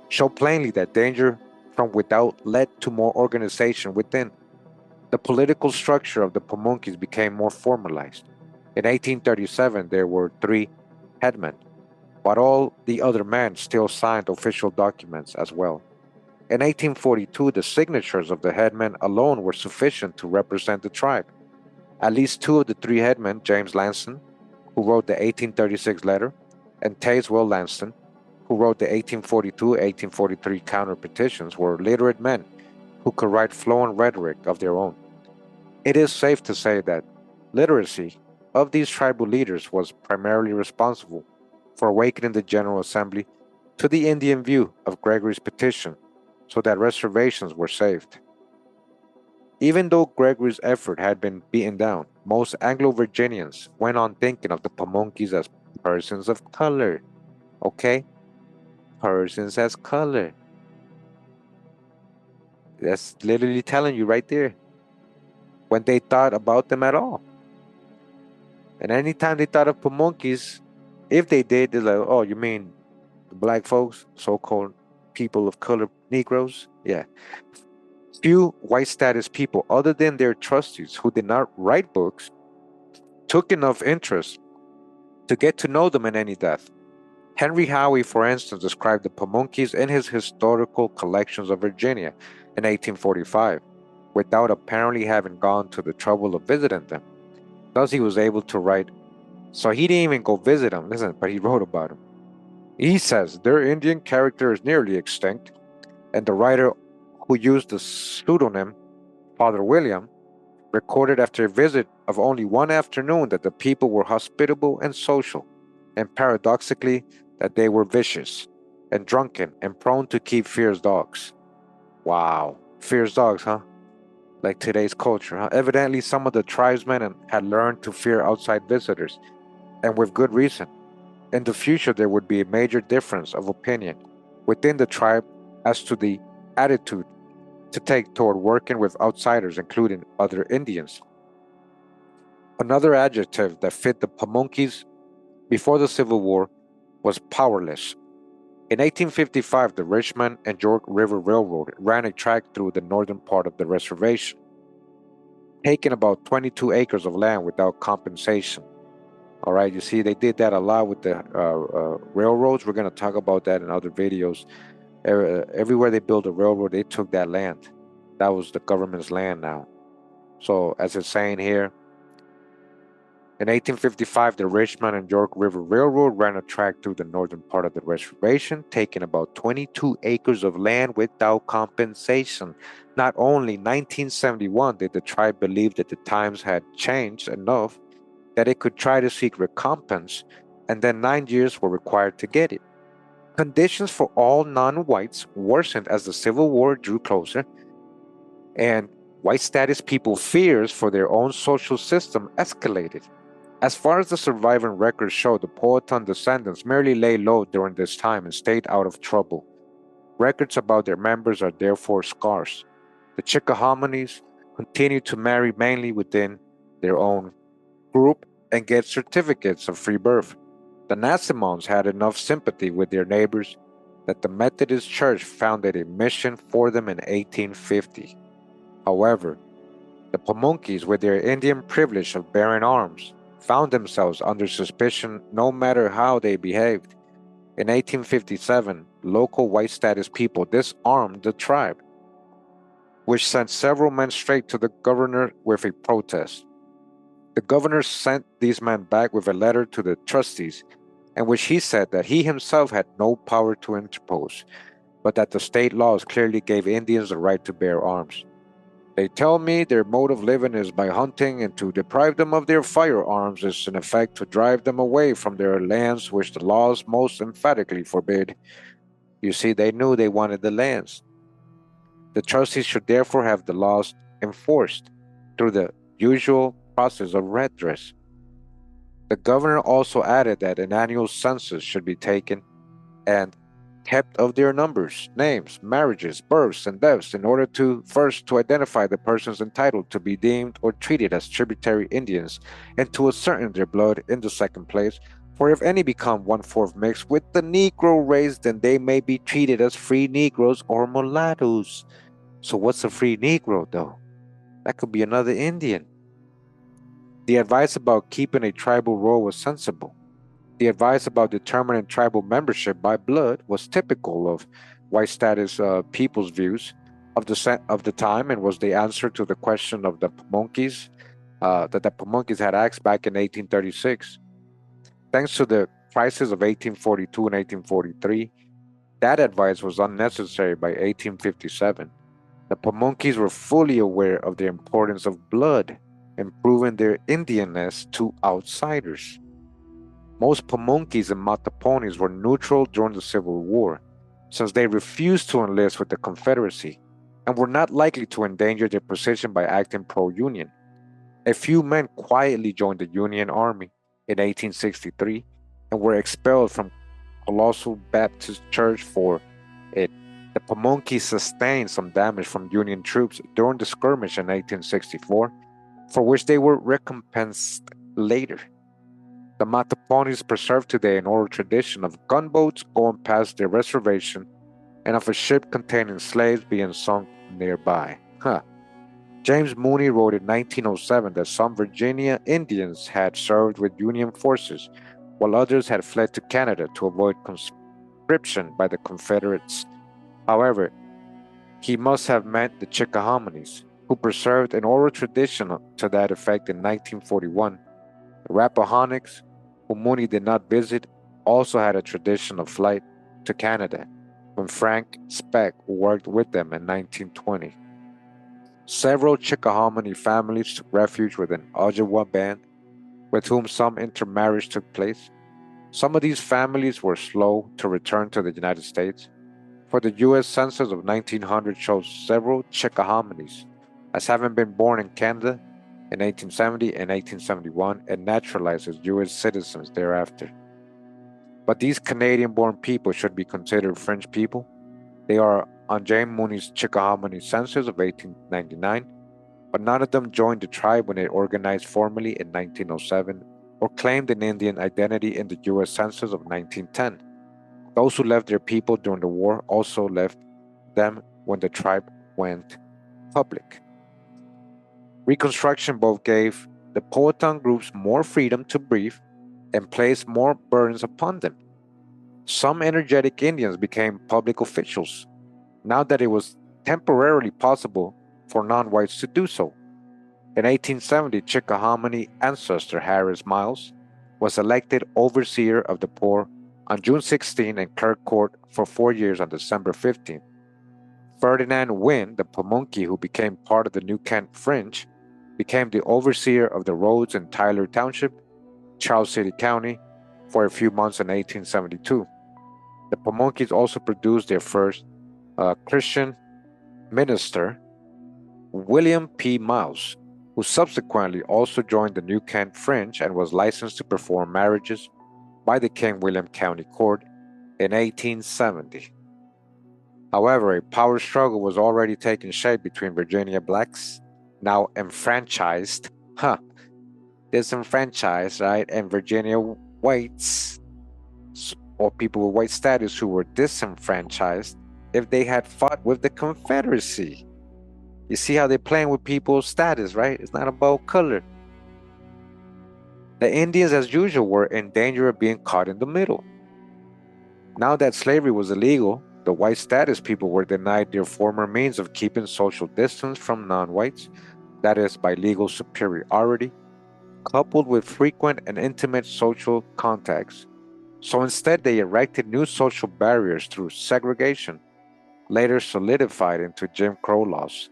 show plainly that danger from without led to more organization within. The political structure of the Pamunkeys became more formalized. In 1837, there were 3 headmen, but all the other men still signed official documents as well. In 1842, the signatures of the headmen alone were sufficient to represent the tribe. At least 2 of the 3 headmen, James Lanston, who wrote the 1836 letter, and Tazewell Lanston, who wrote the 1842-1843 counter petitions, were literate men who could write fluent rhetoric of their own. It is safe to say that literacy of these tribal leaders was primarily responsible for awakening the General Assembly to the Indian view of Gregory's petition so that reservations were saved. Even though Gregory's effort had been beaten down, most Anglo-Virginians went on thinking of the Pamunkeys as persons of color. Okay? Persons as color. That's literally telling you right there when they thought about them at all. And anytime they thought of Pamunkeys, if they did, they're like, oh, you mean the black folks, so-called people of color, Negroes? Yeah. Few white status people, other than their trustees who did not write books, took enough interest to get to know them in any depth. Henry Howe, for instance, described the Pamunkeys in his Historical Collections of Virginia in 1845, without apparently having gone to the trouble of visiting them. Thus, he was able to write. So he didn't even go visit them, listen, but he wrote about them. He says their Indian character is nearly extinct, and the writer who used the pseudonym Father William recorded after a visit of only one afternoon that the people were hospitable and social, and paradoxically, that they were vicious and drunken and prone to keep fierce dogs. Wow, fierce dogs, huh? Like today's culture, huh? Evidently, some of the tribesmen had learned to fear outside visitors, and with good reason. In the future, there would be a major difference of opinion within the tribe as to the attitude to take toward working with outsiders, including other Indians. Another adjective that fit the Pamunkeys before the Civil War was powerless. In 1855, the Richmond and York River Railroad ran a track through the northern part of the reservation, taking about 22 acres of land without compensation. All right, you see, they did that a lot with the railroads. We're going to talk about that in other videos. Everywhere they built a railroad, they took that land. That was the government's land now. So, as it's saying here, in 1855, the Richmond and York River Railroad ran a track through the northern part of the reservation, taking about 22 acres of land without compensation. Not only 1971 did the tribe believe that the times had changed enough that it could try to seek recompense, and then 9 years were required to get it. Conditions for all non-whites worsened as the Civil War drew closer, and white status people's fears for their own social system escalated. As far as the surviving records show, the Powhatan descendants merely lay low during this time and stayed out of trouble. Records about their members are therefore scarce. The Chickahominies continued to marry mainly within their own group and get certificates of free birth. The Nansemonds had enough sympathy with their neighbors that the Methodist Church founded a mission for them in 1850. However, the Pamunkeys, with their Indian privilege of bearing arms, found themselves under suspicion no matter how they behaved. In 1857, local white status people disarmed the tribe, which sent several men straight to the governor with a protest. The governor sent these men back with a letter to the trustees, in which he said that he himself had no power to interpose, but that the state laws clearly gave Indians the right to bear arms. They tell me their mode of living is by hunting, and to deprive them of their firearms is in effect to drive them away from their lands, which the laws most emphatically forbid. You see, they knew they wanted the lands. The trustees should therefore have the laws enforced through the usual process of redress. The governor also added that an annual census should be taken and kept of their numbers, names, marriages, births, and deaths in order to first to identify the persons entitled to be deemed or treated as tributary Indians, and to ascertain their blood in the second place. For if any become 1/4 mixed with the Negro race, then they may be treated as free Negroes or mulattoes. So what's a free Negro though? That could be another Indian. The advice about keeping a tribal roll was sensible. The advice about determining tribal membership by blood was typical of white status people's views of the time, and was the answer to the question of the Pamunkeys that the Pamunkeys had asked back in 1836. Thanks to the crisis of 1842 and 1843, that advice was unnecessary by 1857. The Pamunkeys were fully aware of the importance of blood in proving their Indianness to outsiders. Most Pamunkeys and Mattaponis were neutral during the Civil War, since they refused to enlist with the Confederacy and were not likely to endanger their position by acting pro-Union. A few men quietly joined the Union Army in 1863 and were expelled from Colossal Baptist Church for it. The Pamunkeys sustained some damage from Union troops during the skirmish in 1864, for which they were recompensed later. The Mattaponis preserve today an oral tradition of gunboats going past their reservation and of a ship containing slaves being sunk nearby. James Mooney wrote in 1907 that some Virginia Indians had served with Union forces, while others had fled to Canada to avoid conscription by the Confederates. However, he must have meant the Chickahominies, who preserved an oral tradition to that effect in 1941. The Rappahannocks, whom Mooney did not visit, also had a tradition of flight to Canada when Frank Speck worked with them in 1920. Several Chickahominy families took refuge with an Ojibwa band, with whom some intermarriage took place. Some of these families were slow to return to the United States, for the U.S. Census of 1900 shows several Chickahominies as having been born in Canada in 1870 and 1871 and naturalized as U.S. citizens thereafter. But these Canadian-born people should be considered French people. They are on James Mooney's Chickahominy census of 1899, but none of them joined the tribe when it organized formally in 1907 or claimed an Indian identity in the U.S. Census of 1910. Those who left their people during the war also left them when the tribe went public. Reconstruction both gave the Powhatan groups more freedom to breathe and placed more burdens upon them. Some energetic Indians became public officials, now that it was temporarily possible for non-whites to do so. In 1870, Chickahominy ancestor Harris Miles was elected overseer of the poor on June 16 and clerk court for 4 years on December 15. Ferdinand Wynne, the Pamunkey who became part of the New Kent Fringe, became the overseer of the roads in Tyler Township, Charles City County, for a few months in 1872. The Pamunkeys also produced their first Christian minister, William P. Miles, who subsequently also joined the New Kent Fringe and was licensed to perform marriages by the King William County Court in 1870. However, a power struggle was already taking shape between Virginia blacks, now enfranchised, disenfranchised, right, and Virginia whites, or people with white status who were disenfranchised if they had fought with the Confederacy. You see how they're playing with people's status, right? It's not about color. The Indians, as usual, were in danger of being caught in the middle. Now that slavery was illegal, the white status people were denied their former means of keeping social distance from non-whites, that is, by legal superiority, coupled with frequent and intimate social contacts. So instead, they erected new social barriers through segregation, later solidified into Jim Crow laws.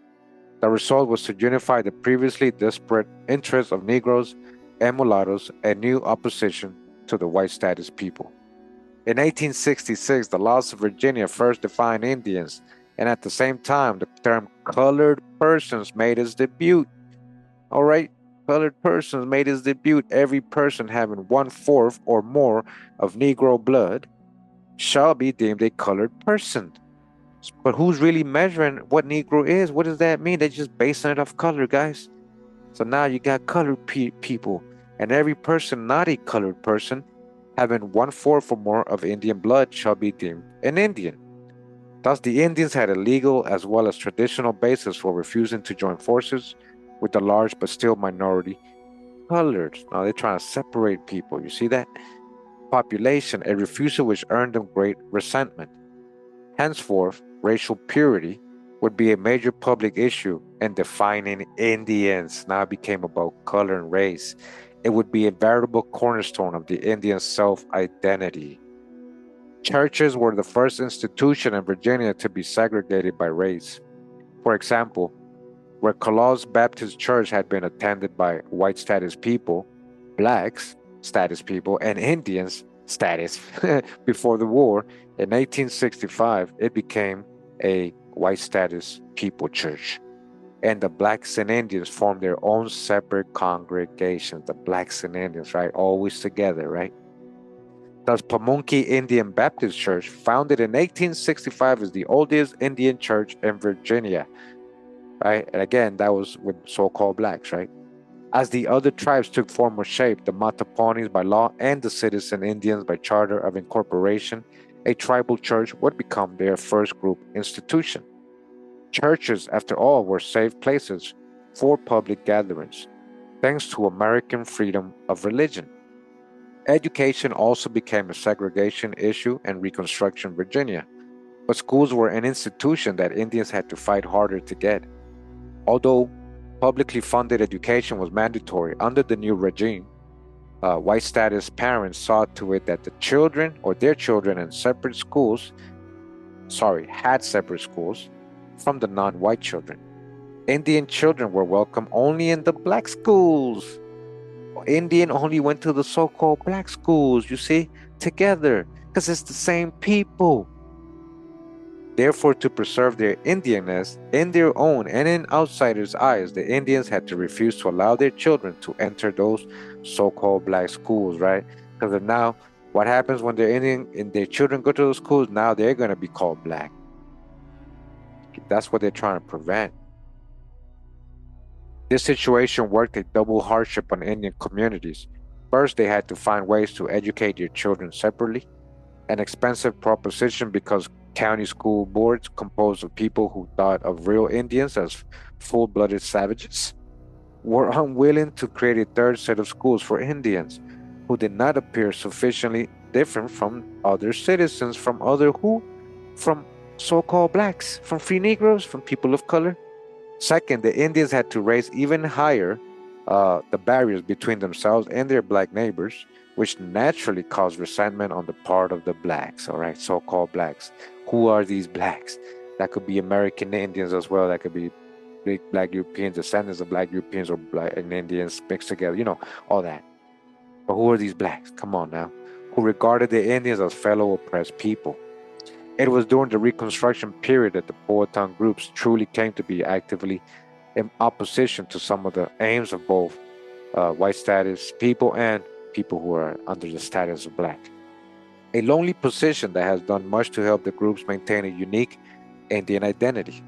The result was to unify the previously disparate interests of Negroes and mulattoes and new opposition to the white status people. In 1866, the laws of Virginia first defined Indians, and at the same time, the term colored persons made its debut. All right, colored persons made its debut. Every person having 1/4 or more of Negro blood shall be deemed a colored person. But who's really measuring what Negro is? What does that mean? They're just basing it off color, guys. So now you got colored people, and every person not a colored person having 1/4 or more of Indian blood shall be deemed an Indian. Thus, the Indians had a legal as well as traditional basis for refusing to join forces with the large but still minority colored. Now they're trying to separate people. You see that? Population, a refusal which earned them great resentment. Henceforth, racial purity would be a major public issue in defining Indians. Now it became about color and race. It would be a veritable cornerstone of the Indian self-identity. Churches were the first institution in Virginia to be segregated by race. For example, where Coloss Baptist Church had been attended by white status people, blacks, status people, and Indians, status, before the war, in 1865, it became a white status people church. And the blacks and Indians formed their own separate congregations. The blacks and Indians, right? Always together, right? Thus, Pamunkey Indian Baptist Church, founded in 1865, is the oldest Indian church in Virginia, right? And again, that was with so-called blacks, right? As the other tribes took formal shape, the Mattaponis by law and the citizen Indians by charter of incorporation, a tribal church would become their first group institution. Churches, after all, were safe places for public gatherings, thanks to American freedom of religion. Education also became a segregation issue in Reconstruction Virginia, but schools were an institution that Indians had to fight harder to get. Although publicly funded education was mandatory under the new regime, white status parents saw to it that the children or their children in separate schools, had separate schools from the non-white children. Indian children were welcome only in the black schools. Indian only went to the so-called black schools, you see, together, because it's the same people. Therefore, to preserve their Indianness in their own and in outsiders' eyes, the Indians had to refuse to allow their children to enter those so-called black schools, right? Because now, what happens when they're Indian and their children go to those schools? Now they're going to be called black. That's what they're trying to prevent. This situation worked a double hardship on Indian communities. First, they had to find ways to educate their children separately, an expensive proposition because county school boards composed of people who thought of real Indians as full-blooded savages were unwilling to create a third set of schools for Indians who did not appear sufficiently different from other citizens, from so-called blacks, from free Negroes, from people of color. Second, the Indians had to raise even higher the barriers between themselves and their black neighbors, which naturally caused resentment on the part of the blacks, all right, so-called blacks. Who are these blacks? That could be American Indians as well. That could be black Europeans, descendants of black Europeans or black and Indians mixed together, all that. But who are these blacks? Come on now. Who regarded the Indians as fellow oppressed people. It was during the Reconstruction period that the Powhatan groups truly came to be actively in opposition to some of the aims of both white status people and people who are under the status of black. A lonely position that has done much to help the groups maintain a unique Indian identity.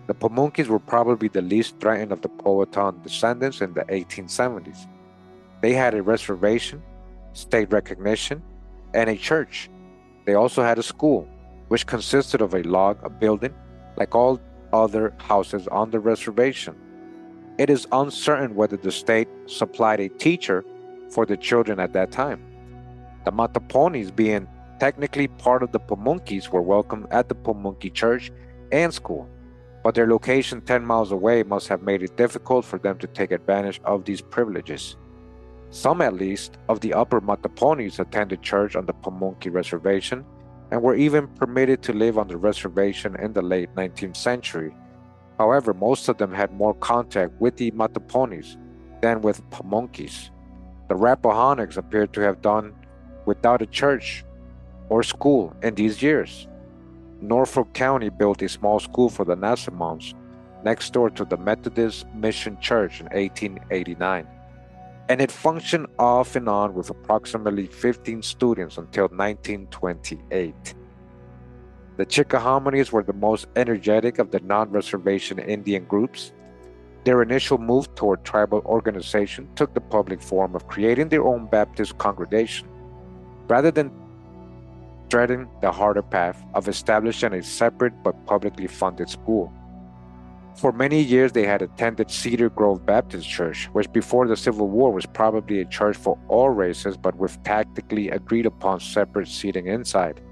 The Pamunkeys were probably the least threatened of the Powhatan descendants in the 1870s. They had a reservation, state recognition, and a church. They also had a school, which consisted of a building, like all other houses on the reservation. It is uncertain whether the state supplied a teacher for the children at that time. The Mattaponis, being technically part of the Pamunkeys, were welcomed at the Pamunkey church and school, but their location 10 miles away must have made it difficult for them to take advantage of these privileges. Some, at least, of the Upper Mattaponis attended church on the Pamunkey reservation and were even permitted to live on the reservation in the late 19th century. However, most of them had more contact with the Mattaponis than with Pamunkeys. The Rappahannocks appeared to have done without a church or school in these years. Norfolk County built a small school for the Nansemonds next door to the Methodist Mission Church in 1889, and it functioned off and on with approximately 15 students until 1928. The Chickahominies were the most energetic of the non-reservation Indian groups. Their initial move toward tribal organization took the public form of creating their own Baptist congregation, rather than treading the harder path of establishing a separate but publicly funded school. For many years, they had attended Cedar Grove Baptist Church, which before the Civil War was probably a church for all races, but with tactically agreed upon separate seating inside.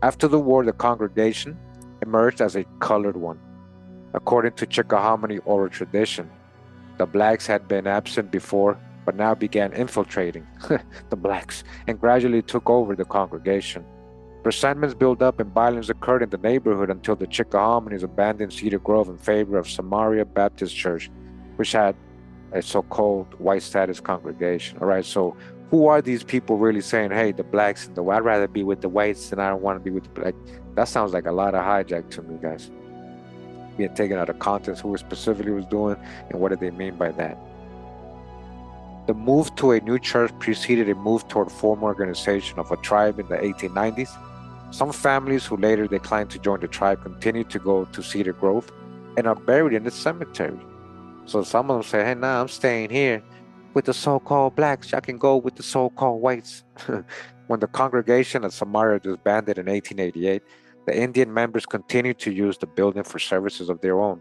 After the war, the congregation emerged as a colored one. According to Chickahominy oral tradition, the blacks had been absent before, but now began infiltrating the blacks and gradually took over the congregation. Resentments built up and violence occurred in the neighborhood until the Chickahominies abandoned Cedar Grove in favor of Samaria Baptist Church, which had a so-called white status congregation. All right, so who are these people really saying, hey, the blacks and the white, I'd rather be with the whites than I don't want to be with the black? That sounds like a lot of hijack to me, guys. Being taken out of context, who it specifically was doing, and what did they mean by that? The move to a new church preceded a move toward formal organization of a tribe in the 1890s. Some families who later declined to join the tribe continued to go to Cedar Grove and are buried in the cemetery. So some of them say, hey, nah, I'm staying here with the so-called blacks. Y'all can go with the so-called whites. When the congregation at Samaria disbanded in 1888, the Indian members continued to use the building for services of their own.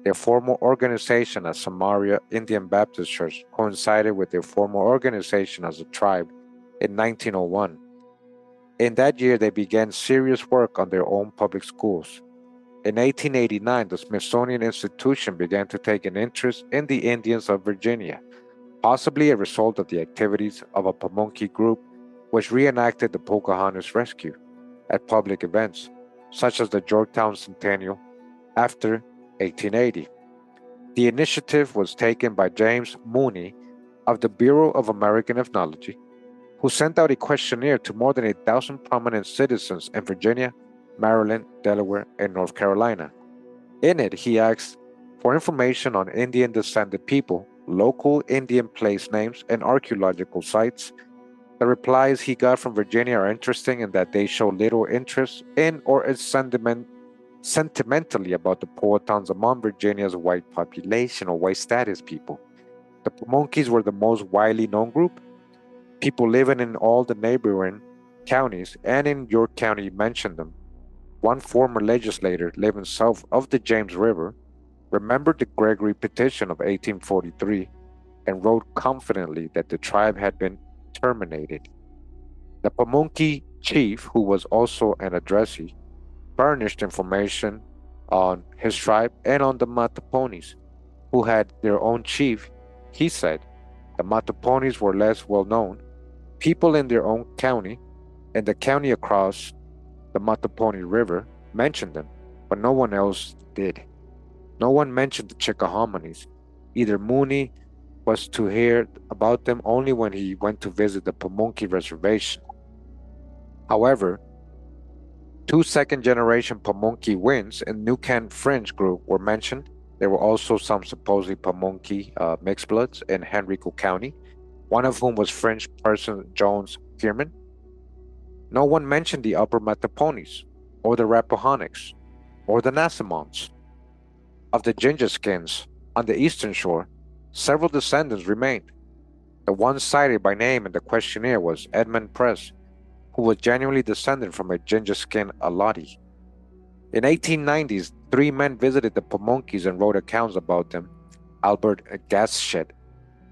Their formal organization as Samaria Indian Baptist Church coincided with their formal organization as a tribe in 1901. In that year, they began serious work on their own public schools. In 1889, the Smithsonian Institution began to take an interest in the Indians of Virginia, possibly a result of the activities of a Pamunkey group which reenacted the Pocahontas rescue at public events, such as the Yorktown Centennial after 1880. The initiative was taken by James Mooney of the Bureau of American Ethnology, who sent out a questionnaire to more than 1,000 prominent citizens in Virginia, Maryland, Delaware, and North Carolina. In it, he asked for information on Indian-descended people, local Indian place names, and archaeological sites. The replies he got from Virginia are interesting in that they show little interest in or a sentiment sentimentally about the Powhatans among Virginia's white population or white status people. The Pamunkeys were the most widely known group. People living in all the neighboring counties and in York County mentioned them. One former legislator living south of the James River remembered the Gregory Petition of 1843 and wrote confidently that the tribe had been terminated. The Pamunkey chief, who was also an addressee, furnished information on his tribe and on the Mattaponis, who had their own chief. He said the Mattaponis were less well known. People in their own county and the county across the Mattaponi River mentioned them, but no one else did. No one mentioned the Chickahominies. Either Mooney was to hear about them only when he went to visit the Pamunkey Reservation. However, two second-generation Pamunkey Winds and New Kent French group were mentioned. There were also some supposedly Pamunkey mixed bloods in Henrico County, one of whom was French person Jones Kierman. No one mentioned the Upper Mattaponis, or the Rappahannocks, or the Nansemonds. Of the Gingerskins on the eastern shore, several descendants remained. The one cited by name in the questionnaire was Edmund Press, who was genuinely descended from a Gingerskin Alati. In 1890s, three men visited the Pamunkeys and wrote accounts about them: Albert Gasshet,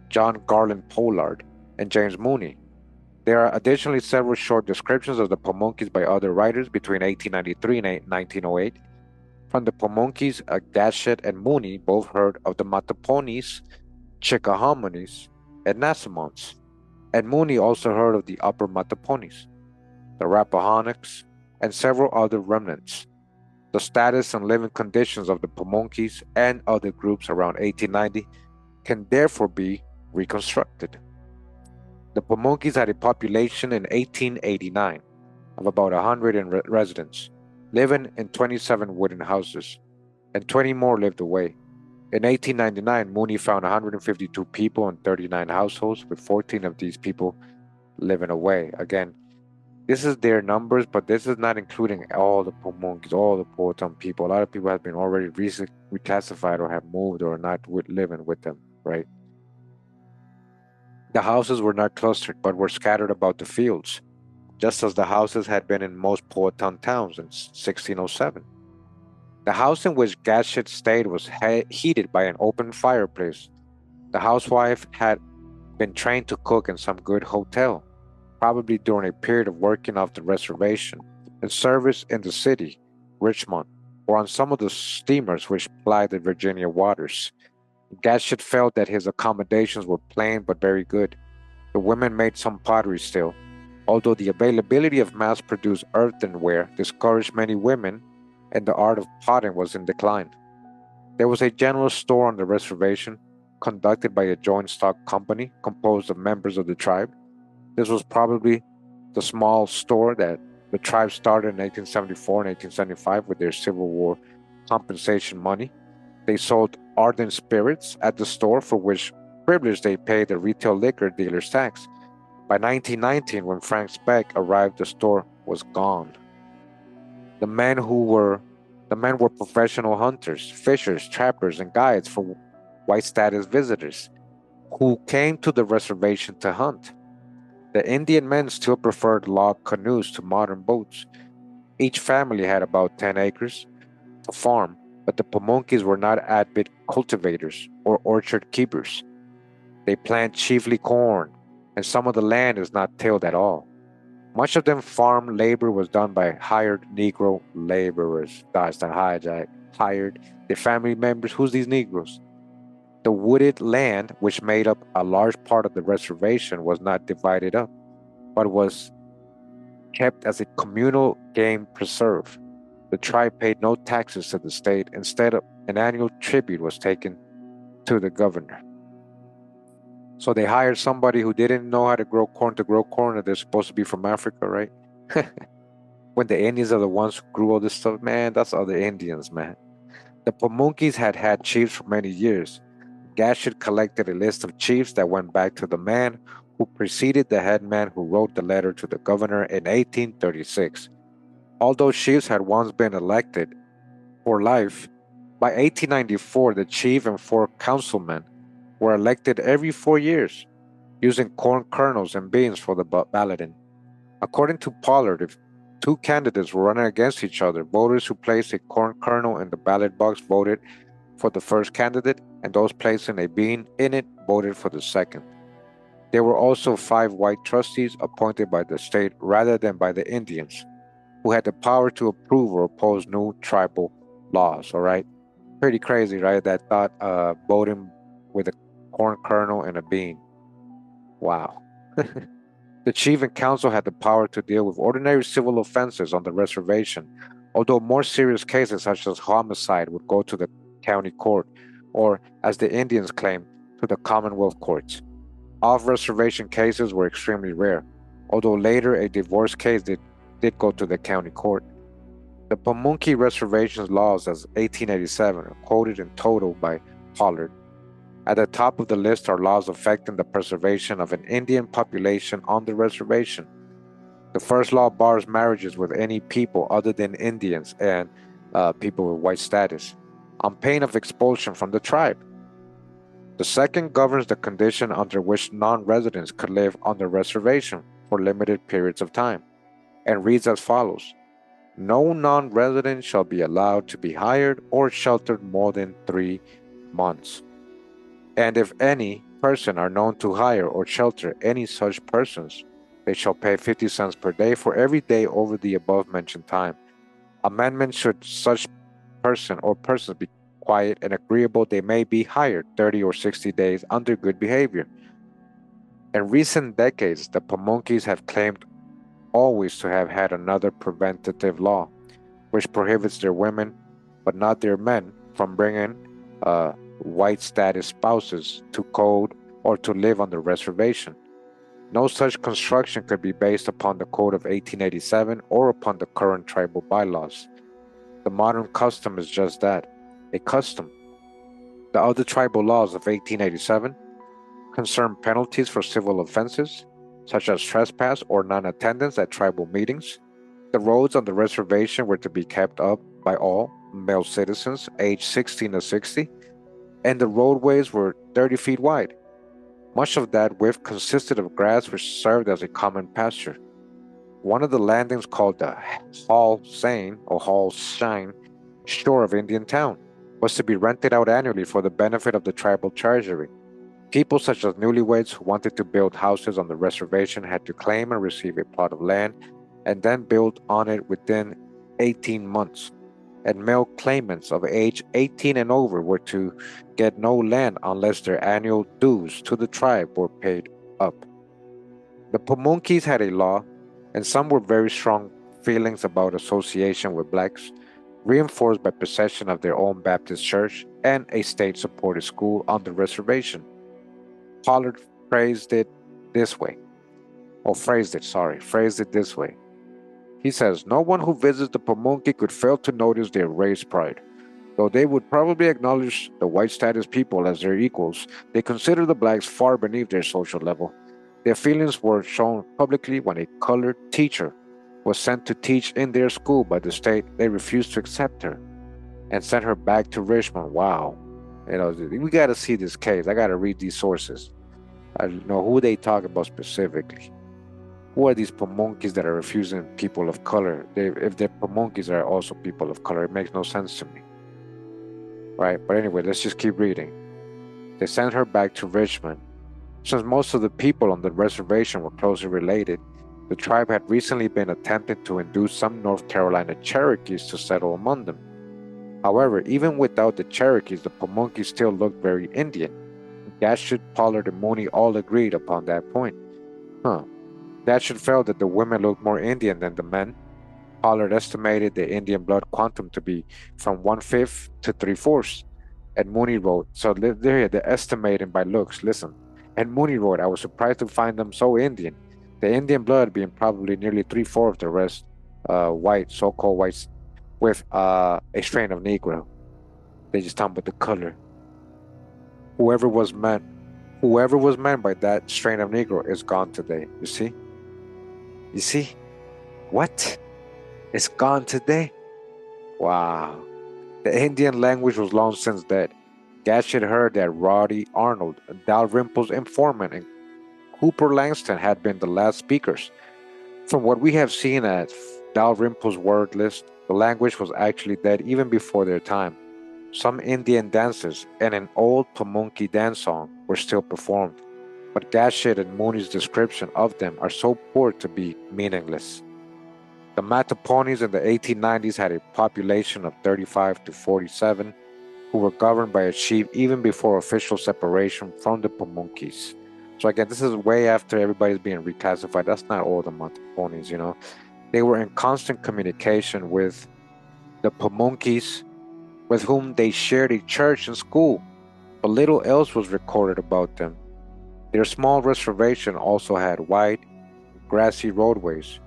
John Garland Pollard, and James Mooney. There are additionally several short descriptions of the Pamunkeys by other writers between 1893 and 1908. From the Pamunkeys, Gasshet and Mooney both heard of the Mattaponis, Chickahominies, and Nansemonds, and Mooney also heard of the Upper Mattaponis, the Rappahannocks, and several other remnants. The status and living conditions of the Pamunkeys and other groups around 1890 can therefore be reconstructed. The Pamunkeys had a population in 1889 of about 100 residents, living in 27 wooden houses, and 20 more lived away. In 1899, Mooney found 152 people in 39 households, with 14 of these people living away. Again, this is their numbers, but this is not including all the Pamunkeys, all the Powhatan people. A lot of people have been already reclassified or have moved or are not living with them, right? The houses were not clustered, but were scattered about the fields, just as the houses had been in most Powhatan towns in 1607. The house in which Gasshet stayed was heated by an open fireplace. The housewife had been trained to cook in some good hotel, probably during a period of working off the reservation, in service in the city, Richmond, or on some of the steamers which plied the Virginia waters. Gasshet felt that his accommodations were plain but very good. The women made some pottery still, although the availability of mass-produced earthenware discouraged many women and the art of potting was in decline. There was a general store on the reservation, conducted by a joint stock company composed of members of the tribe. This was probably the small store that the tribe started in 1874 and 1875 with their Civil War compensation money. They sold ardent spirits at the store, for which privilege they paid the retail liquor dealer's tax. By 1919, when Frank Speck arrived, the store was gone. The men were professional hunters, fishers, trappers, and guides for white status visitors who came to the reservation to hunt. The Indian men still preferred log canoes to modern boats. Each family had about 10 acres to farm, but the Pamunkeys were not avid cultivators or orchard keepers. They plant chiefly corn, and some of the land is not tilled at all. Much of them farm labor was done by hired Negro laborers. That's the hijack. Hired their family members. Who's these Negroes? The wooded land, which made up a large part of the reservation, was not divided up, but was kept as a communal game preserve. The tribe paid no taxes to the state. Instead, an annual tribute was taken to the governor. So they hired somebody who didn't know how to grow corn, and they're supposed to be from Africa, right? When the Indians are the ones who grew all this stuff, man, that's other Indians, man. The Pamunkeys had chiefs for many years. Gasshet collected a list of chiefs that went back to the man who preceded the headman who wrote the letter to the governor in 1836. All those chiefs had once been elected for life. By 1894, the chief and 4 councilmen were elected every 4 years, using corn kernels and beans for the balloting. According to Pollard, if two candidates were running against each other, voters who placed a corn kernel in the ballot box voted for the first candidate, and those placing a bean in it voted for the second. There were also 5 white trustees appointed by the state rather than by the Indians, who had the power to approve or oppose new tribal laws. All right, pretty crazy, right? That thought voting with a corn kernel and a bean. Wow. The chief and council had the power to deal with ordinary civil offenses on the reservation, although more serious cases such as homicide would go to the county court, or, as the Indians claimed, to the Commonwealth courts. Off reservation cases were extremely rare, although later a divorce case did go to the county court. The Pamunkey Reservation's laws as 1887 are quoted in total by Pollard. At the top of the list are laws affecting the preservation of an Indian population on the reservation. The first law bars marriages with any people other than Indians and people with white status, on pain of expulsion from the tribe. The second governs the condition under which non-residents could live on the reservation for limited periods of time, and reads as follows: no non-resident shall be allowed to be hired or sheltered more than 3 months. And if any person are known to hire or shelter any such persons, they shall pay 50 cents per day for every day over the above mentioned time. Amendment: should such person or persons be quiet and agreeable, they may be hired 30 or 60 days under good behavior. In recent decades, the Pamunkeys have claimed always to have had another preventative law, which prohibits their women, but not their men, from bringing white status spouses to code or to live on the reservation. No such construction could be based upon the Code of 1887 or upon the current tribal bylaws. The modern custom is just that, a custom. The other tribal laws of 1887 concern penalties for civil offenses, such as trespass or non-attendance at tribal meetings. The roads on the reservation were to be kept up by all male citizens aged 16 to 60, and the roadways were 30 feet wide. Much of that width consisted of grass which served as a common pasture. One of the landings, called the Hall Shine shore of Indian Town, was to be rented out annually for the benefit of the tribal treasury. People such as newlyweds who wanted to build houses on the reservation had to claim and receive a plot of land and then build on it within 18 months. And male claimants of age 18 and over were to get no land unless their annual dues to the tribe were paid up. The Pamunkeys had a law, and some were very strong feelings about association with blacks, reinforced by possession of their own Baptist church and a state-supported school on the reservation. Pollard phrased it this way. He says, no one who visits the Pamunkey could fail to notice their race pride. Though they would probably acknowledge the white status people as their equals, they consider the blacks far beneath their social level. Their feelings were shown publicly when a colored teacher was sent to teach in their school by the state. They refused to accept her and sent her back to Richmond. Wow. We got to see this case. I got to read these sources. I don't know who they talk about specifically. Who are these Pamunkeys that are refusing people of color? If they're Pamunkeys are also people of color, it makes no sense to me. Right? But anyway, let's just keep reading. They sent her back to Richmond. Since most of the people on the reservation were closely related, the tribe had recently been attempting to induce some North Carolina Cherokees to settle among them. However, even without the Cherokees, the Pamunkeys still looked very Indian. Datchett, Pollard, and Mooney all agreed upon that point. Datchett felt that the women looked more Indian than the men. Pollard estimated the Indian blood quantum to be from 1/5 to 3/4. And Mooney wrote, so they're estimating by looks, listen. And Mooney wrote, I was surprised to find them so Indian. The Indian blood being probably nearly 3/4 of the rest white, so-called whites, with a strain of negro. They just talking about the color. Whoever was meant by that strain of negro is gone today. You see? You see? What? It's gone today? Wow. The Indian language was long since dead. Gatchett heard that Roddy Arnold, Dalrymple's informant, and Cooper Langston had been the last speakers. From what we have seen at Dalrymple's word list, the language was actually dead even before their time. Some Indian dances and an old Pamunkey dance song were still performed, but Gatchett and Mooney's description of them are so poor to be meaningless. The Mattaponis in the 1890s had a population of 35 to 47 who were governed by a chief even before official separation from the Pamunkeys. So again, this is way after everybody's being reclassified. That's not all the Mattaponis, you know. They were in constant communication with the Pamunkeys, with whom they shared a church and school, but little else was recorded about them. Their small reservation also had wide, grassy roadways,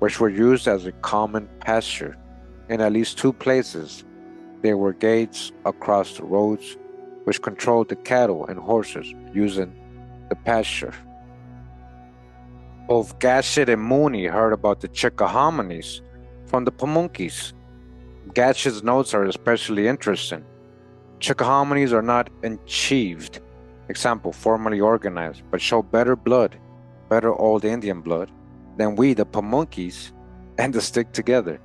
which were used as a common pasture. In at least two places, there were gates across the roads which controlled the cattle and horses using the pasture. Both Gatchett and Mooney heard about the Chickahominies from the Pamunkeys. Gatchett's notes are especially interesting. Chickahominies are not achieved, example, formally organized, but show better blood, better old Indian blood, than we, the Pamunkeys, and to stick together.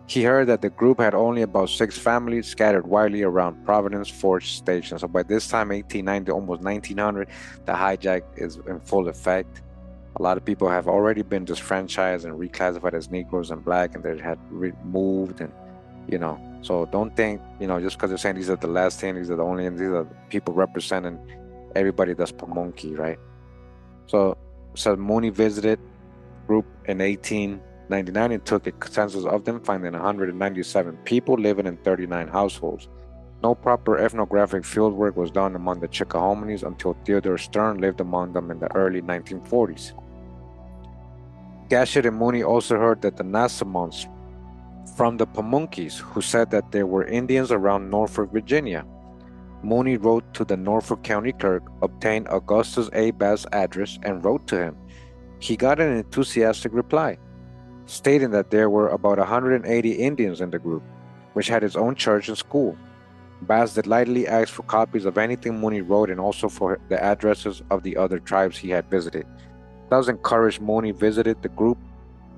He heard that the group had only about 6 families scattered widely around Providence Forge Station. So by this time, 1890, almost 1900, the hijack is in full effect. A lot of people have already been disfranchised and reclassified as Negroes and Black, and they had moved, and you know. So don't think, you know, just because they're saying these are the last thing, these are the only, these are people representing everybody that's Pamunkey, right? So Mooney visited group in 1899 and took a census of them, finding 197 people living in 39 households. No proper ethnographic fieldwork was done among the Chickahominies until Theodore Stern lived among them in the early 1940s. Gatchett and Mooney also heard that the Nansemonds from the Pamunkeys, who said that there were Indians around Norfolk, Virginia. Mooney wrote to the Norfolk County Clerk, obtained Augustus A. Bass' address, and wrote to him. He got an enthusiastic reply, stating that there were about 180 Indians in the group, which had its own church and school. Bass delightedly asked for copies of anything Mooney wrote and also for the addresses of the other tribes he had visited. Thus encouraged, Mooney visited the group,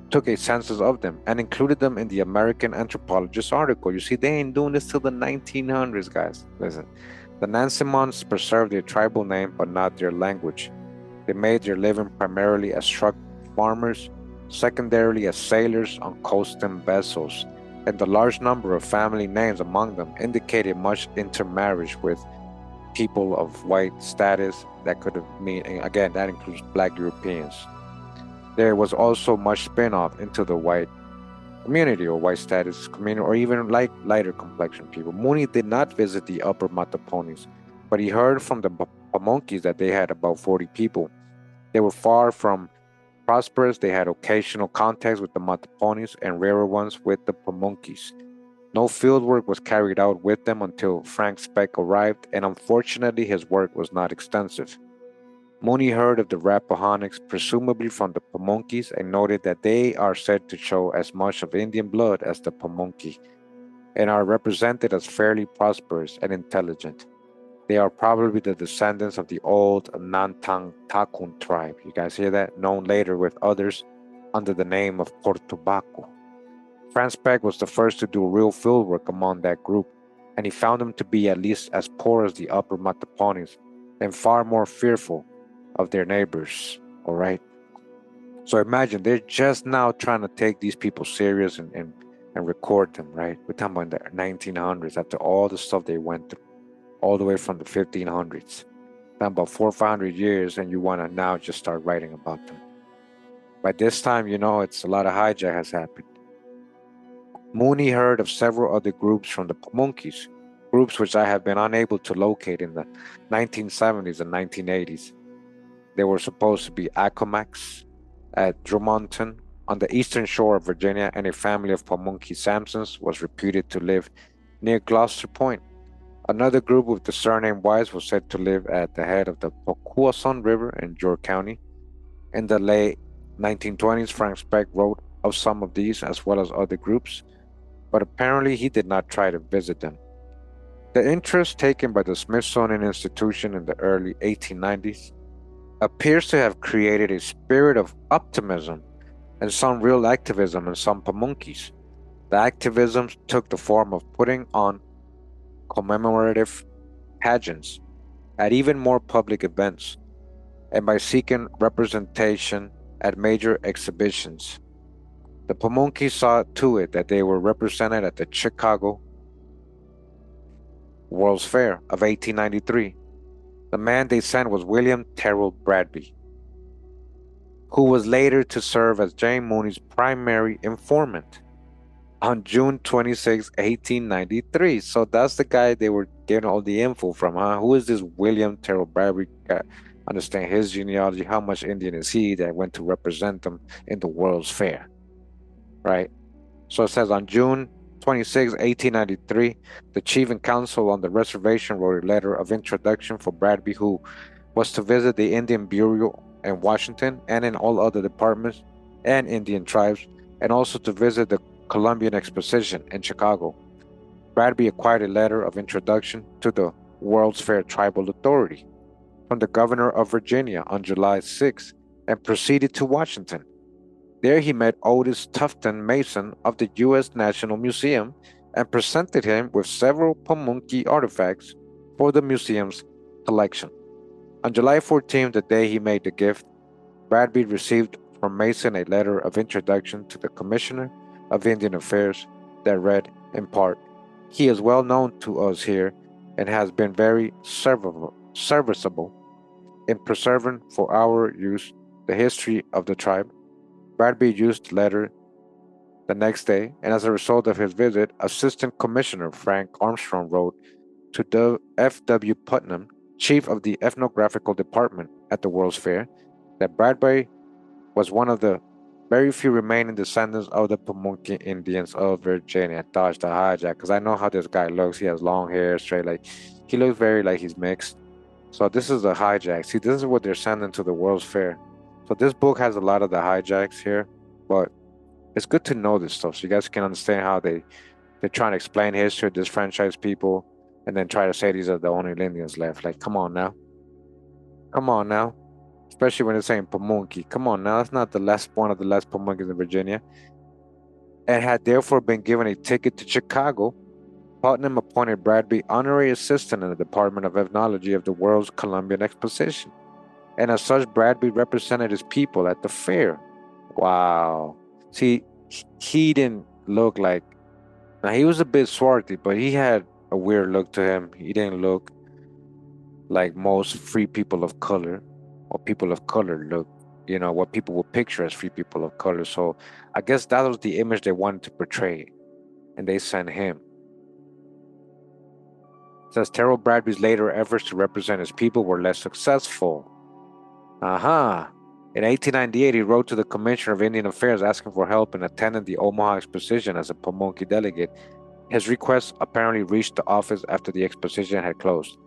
took a census of them, and included them in the American Anthropologist article. You see, they ain't doing this till the 1900s, guys. Listen, the Nansemonds preserved their tribal name but not their language. They made their living primarily as truck farmers, secondarily as sailors on coasting vessels, and the large number of family names among them indicated much intermarriage with people of white status that could have mean, again, that includes Black Europeans. There was also much spin-off into the white community or white status community, or even lighter complexion people. Mooney did not visit the Upper Mattaponis, but he heard from the Pamunkeys that they had about 40 people. They were far from prosperous. They had occasional contacts with the Mattaponis and rarer ones with the Pamunkeys. No fieldwork was carried out with them until Frank Speck arrived, and unfortunately his work was not extensive. Mooney heard of the Rappahannocks, presumably from the Pamunkeys, and noted that they are said to show as much of Indian blood as the Pamunkey, and are represented as fairly prosperous and intelligent. They are probably the descendants of the old Nantan-Takun tribe. You guys hear that? Known later with others under the name of Portobaco. Franz Peck was the first to do real fieldwork among that group, and he found them to be at least as poor as the Upper Mattaponis and far more fearful of their neighbors. All right. So imagine they're just now trying to take these people serious and record them, right? We're talking about the 1900s after all the stuff they went through, all the way from the 1500s. Talking about 400 or 500 years, and you want to now just start writing about them. By this time, you know, it's a lot of hijack has happened. Mooney heard of several other groups from the Pamunkeys, groups which I have been unable to locate in the 1970s and 1980s. They were supposed to be Accomacs at Drummondton on the eastern shore of Virginia, and a family of Pamunkey Sampsons was reputed to live near Gloucester Point. Another group with the surname Wise was said to live at the head of the Poquason River in York County. In the late 1920s, Frank Speck wrote of some of these as well as other groups. but apparently he did not try to visit them. The interest taken by the Smithsonian Institution in the early 1890s appears to have created a spirit of optimism and some real activism in some Pamunkeys. The activism took the form of putting on commemorative pageants at even more public events and by seeking representation at major exhibitions. The Pamunkey saw to it that they were represented at the Chicago World's Fair of 1893. The man they sent was William Terrell Bradby, who was later to serve as Jane Mooney's primary informant on June 26, 1893. So that's the guy they were getting all the info from, huh? Who is this William Terrell Bradby? Understand his genealogy. How much Indian is he that went to represent them in the World's Fair, right? So it says on June 26, 1893, the chief and counsel on the reservation wrote a letter of introduction for Bradby, who was to visit the Indian Bureau in Washington and in all other departments and Indian tribes, and also to visit the Columbian Exposition in Chicago. Bradby acquired a letter of introduction to the World's Fair Tribal Authority from the governor of Virginia on July 6 and proceeded to Washington. There he met Otis Tufton Mason of the U.S. National Museum and presented him with several Pamunkey artifacts for the museum's collection. On July 14th, the day he made the gift, Bradby received from Mason a letter of introduction to the Commissioner of Indian Affairs that read, in part, "He is well known to us here and has been very serviceable in preserving for our use the history of the tribe." Bradby used the letter the next day, and as a result of his visit, Assistant Commissioner Frank Armstrong wrote to F.W. Putnam, chief of the ethnographical department at the World's Fair, that Bradby was one of the very few remaining descendants of the Pamunkey Indians of Virginia. Dodge the hijack, because I know how this guy looks. He has long hair, straight, like he looks very like he's mixed. So this is the hijack. See, this is what they're sending to the World's Fair. So this book has a lot of the hijacks here, but it's good to know this stuff so you guys can understand how they're trying to explain history, disfranchise people, and then try to say these are the only Indians left. Like, come on now. Come on now. Especially when they're saying Pamunkey. Come on now. That's not the last one of the last Pamunkeys in Virginia. And had therefore been given a ticket to Chicago, Putnam appointed Bradby honorary assistant in the Department of Ethnology of the World's Columbian Exposition. And as such, Bradby represented his people at the fair. Wow. See, he didn't look like... Now, he was a bit swarthy, but he had a weird look to him. He didn't look like most free people of color or people of color look, what people would picture as free people of color. So I guess that was the image they wanted to portray, and they sent him. It says Terrell Bradby's later efforts to represent his people were less successful. In 1898, he wrote to the Commissioner of Indian Affairs asking for help in attending the Omaha Exposition as a Pamunkey delegate. His request apparently reached the office after the exposition had closed.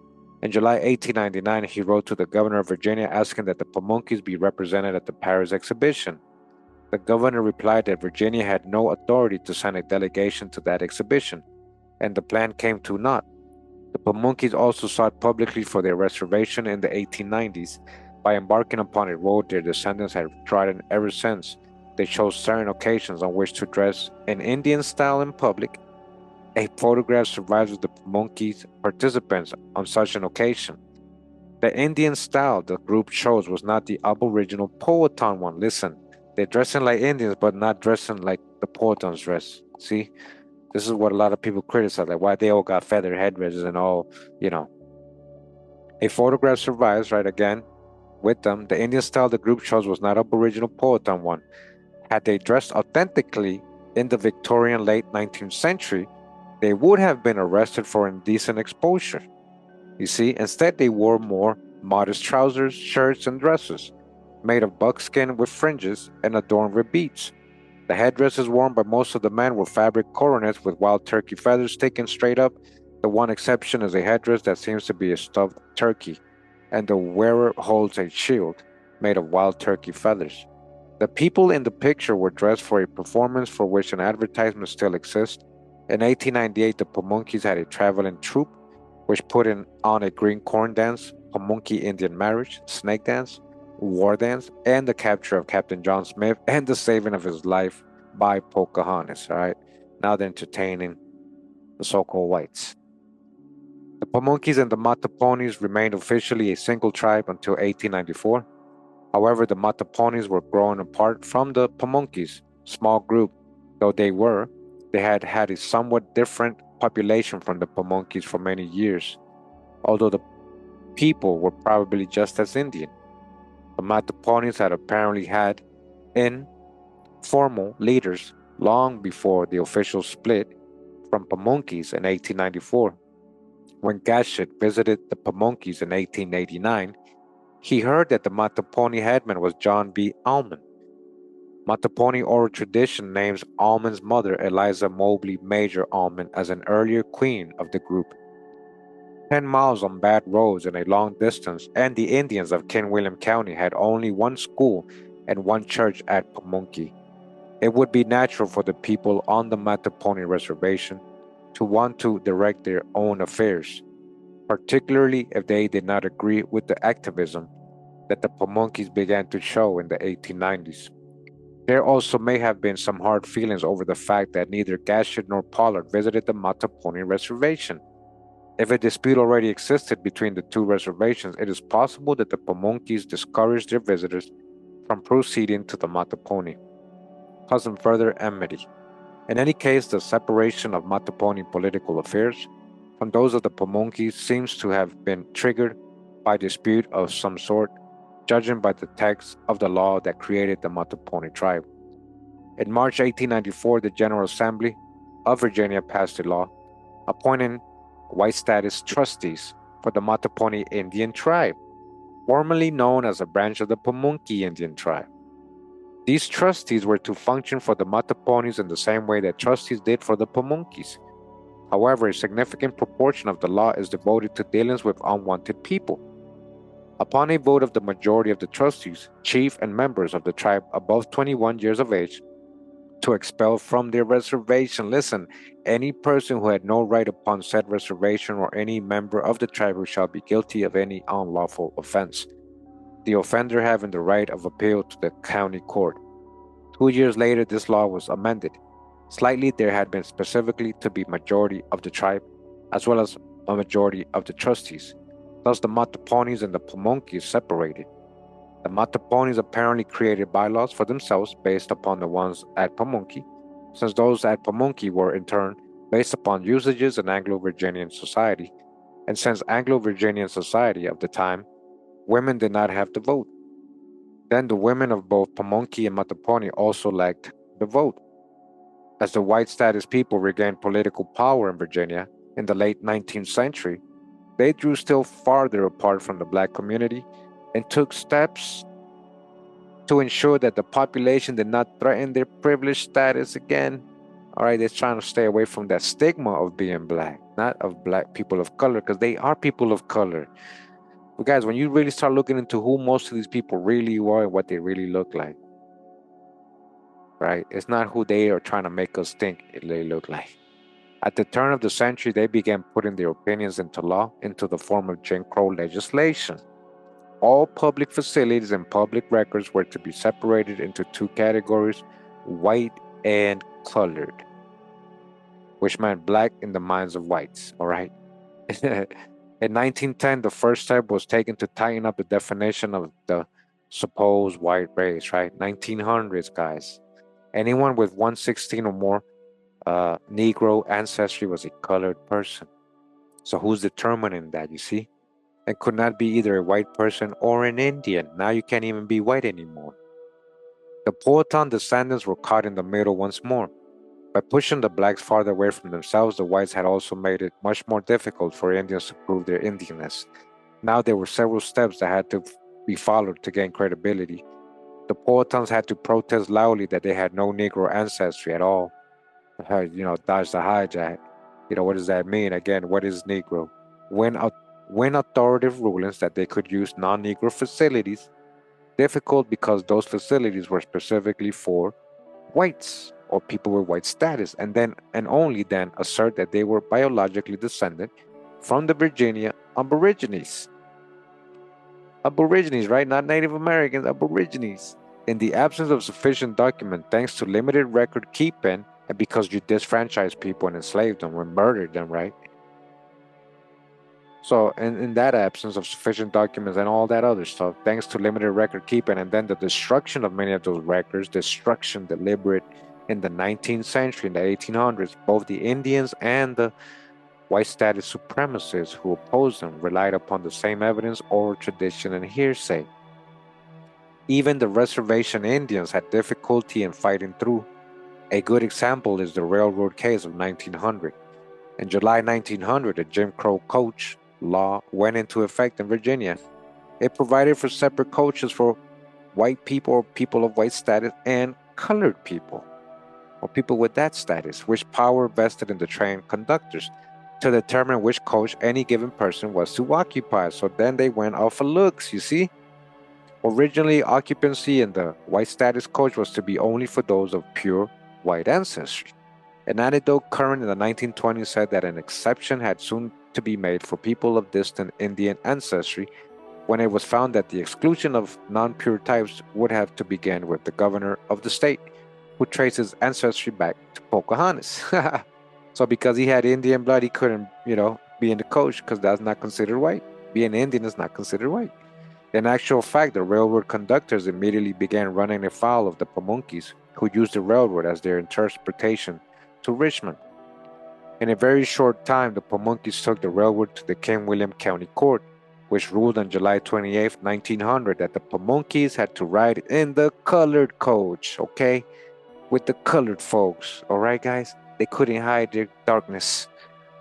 In July 1899, he wrote to the governor of Virginia asking that the Pamunkeys be represented at the Paris exhibition. The governor replied that Virginia had no authority to send a delegation to that exhibition, and the plan came to naught. The Pamunkeys also sought publicly for their reservation in the 1890s. By embarking upon a road their descendants had trodden ever since, they chose certain occasions on which to dress in Indian style in public. A photograph survives of the Pamunkey participants on such an occasion. The Indian style the group chose was not the Aboriginal Powhatan one. Listen, they're dressing like Indians, but not dressing like the Powhatans dress. See? This is what a lot of people criticize, like why they all got feather headdresses and all, A photograph survives, right, again, with them. The Indian style the group chose was not Aboriginal Powhatan one. Had they dressed authentically in the Victorian late 19th century, they would have been arrested for indecent exposure. You see, instead they wore more modest trousers, shirts, and dresses, made of buckskin with fringes and adorned with beads. The headdresses worn by most of the men were fabric coronets with wild turkey feathers taken straight up. The one exception is a headdress that seems to be a stuffed turkey, and the wearer holds a shield made of wild turkey feathers. The people in the picture were dressed for a performance for which an advertisement still exists. In 1898, the Pamunkeys had a traveling troupe which put on a green corn dance, Pamunkey Indian marriage, snake dance, war dance, and the capture of Captain John Smith and the saving of his life by Pocahontas. All right, now they're entertaining the so-called whites. The Pamunkeys and the Mattaponis remained officially a single tribe until 1894. However, the Mattaponis were growing apart from the Pamunkeys, small group though they had had a somewhat different population from the Pamunkeys for many years, although the people were probably just as Indian. The Mattaponis had apparently had informal leaders long before the official split from Pamunkeys in 1894. When Gatchett visited the Pamunkeys in 1889, he heard that the Mattaponi headman was John B. Almond. Mattaponi oral tradition names Almond's mother Eliza Mobley Major Almond as an earlier queen of the group. 10 miles on bad roads and a long distance, and the Indians of King William County had only one school and one church at Pamunkey. It would be natural for the people on the Mattaponi reservation to want to direct their own affairs, particularly if they did not agree with the activism that the Pamunkeys began to show in the 1890s. There also may have been some hard feelings over the fact that neither Gatchett nor Pollard visited the Mattaponi reservation. If a dispute already existed between the two reservations, it is possible that the Pamunkeys discouraged their visitors from proceeding to the Mattaponi, causing further enmity. In any case, the separation of Mattaponi political affairs from those of the Pamunkeys seems to have been triggered by dispute of some sort, judging by the text of the law that created the Mattaponi tribe. In March 1894, the General Assembly of Virginia passed a law appointing white status trustees for the Mattaponi Indian tribe, formerly known as a branch of the Pamunkey Indian tribe. These trustees were to function for the Mattaponis in the same way that trustees did for the Pamunkeys. However, a significant proportion of the law is devoted to dealings with unwanted people. Upon a vote of the majority of the trustees, chief and members of the tribe above 21 years of age, to expel from their reservation, listen, any person who had no right upon said reservation or any member of the tribe who shall be guilty of any unlawful offense, the offender having the right of appeal to the county court. 2 years later, this law was amended. Slightly, there had been specifically to be majority of the tribe, as well as a majority of the trustees. Thus, the Mattaponis and the Pamunkeys separated. The Mattaponis apparently created bylaws for themselves based upon the ones at Pamunkey, since those at Pamunkey were in turn based upon usages in Anglo-Virginian society, and since Anglo-Virginian society of the time, women did not have the vote. Then the women of both Pamunkey and Mattaponi also lacked the vote. As the white status people regained political power in Virginia in the late 19th century, they drew still farther apart from the black community and took steps to ensure that the population did not threaten their privileged status again. All right, they're trying to stay away from that stigma of being black, not of black people of color, because they are people of color. But guys, when you really start looking into who most of these people really are and what they really look like, right? It's not who they are trying to make us think they look like. At the turn of the century, they began putting their opinions into law into the form of Jim Crow legislation. All public facilities and public records were to be separated into two categories, white and colored, which meant black in the minds of whites, all right? In 1910, the first step was taken to tighten up the definition of the supposed white race, right? 1900s, guys. Anyone with 116 or more Negro ancestry was a colored person. So who's determining that, you see? It could not be either a white person or an Indian. Now you can't even be white anymore. The Powhatan-descendants were caught in the middle once more. By pushing the blacks farther away from themselves, the whites had also made it much more difficult for Indians to prove their Indianness. Now there were several steps that had to be followed to gain credibility. The Powhatans had to protest loudly that they had no Negro ancestry at all. Dodge the hijack. What does that mean? Again, what is Negro? When authoritative rulings that they could use non-Negro facilities, difficult because those facilities were specifically for whites. or people with white status, and then and only then assert that they were biologically descended from the Virginia Aborigines. Aborigines, right? Not Native Americans, Aborigines. In the absence of sufficient document, thanks to limited record keeping, and because you disfranchised people and enslaved them or murdered them, right? So, in that absence of sufficient documents and all that other stuff, thanks to limited record keeping and then the destruction of many of those records, destruction deliberate in the 19th century, in the 1800s, both the Indians and the white status supremacists who opposed them relied upon the same evidence, oral tradition, and hearsay. Even the reservation Indians had difficulty in fighting through. A good example is the railroad case of 1900. In July 1900, the Jim Crow coach law went into effect in Virginia. It provided for separate coaches for white people or people of white status and colored people or people with that status, which power vested in the train conductors to determine which coach any given person was to occupy. So then they went off of looks, you see? Originally, occupancy in the white status coach was to be only for those of pure white ancestry. An anecdote current in the 1920s said that an exception had soon to be made for people of distant Indian ancestry when it was found that the exclusion of non-pure types would have to begin with the governor of the state, who traced his ancestry back to Pocahontas. So because he had Indian blood, he couldn't, be in the coach because that's not considered white. Being Indian is not considered white. In actual fact, the railroad conductors immediately began running afoul of the Pamunkeys, who used the railroad as their transportation to Richmond. In a very short time, the Pamunkeys took the railroad to the King William County Court, which ruled on July 28, 1900, that the Pamunkeys had to ride in the colored coach, okay? With the colored folks, all right, guys? They couldn't hide their darkness.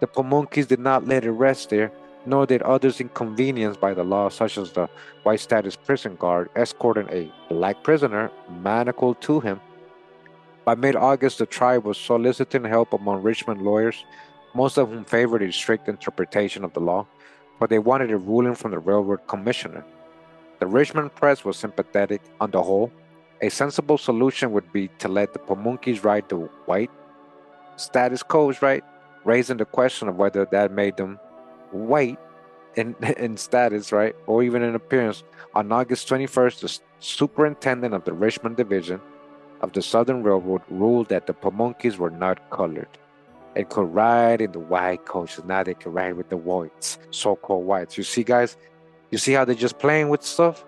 The Pamunkeys did not let it rest there, nor did others inconvenienced by the law, such as the white status prison guard escorting a black prisoner manacled to him. By mid-August, the tribe was soliciting help among Richmond lawyers, most of whom favored a strict interpretation of the law, but they wanted a ruling from the railroad commissioner. The Richmond press was sympathetic on the whole. A sensible solution would be to let the Pamunkeys ride the white status coach, right? Raising the question of whether that made them white in status, right? Or even in appearance. On August 21st, the superintendent of the Richmond Division of the Southern Railroad ruled that the Pamunkeys were not colored and could ride in the white coaches. Now they could ride with the whites, so-called whites. You see, guys? You see how they're just playing with stuff?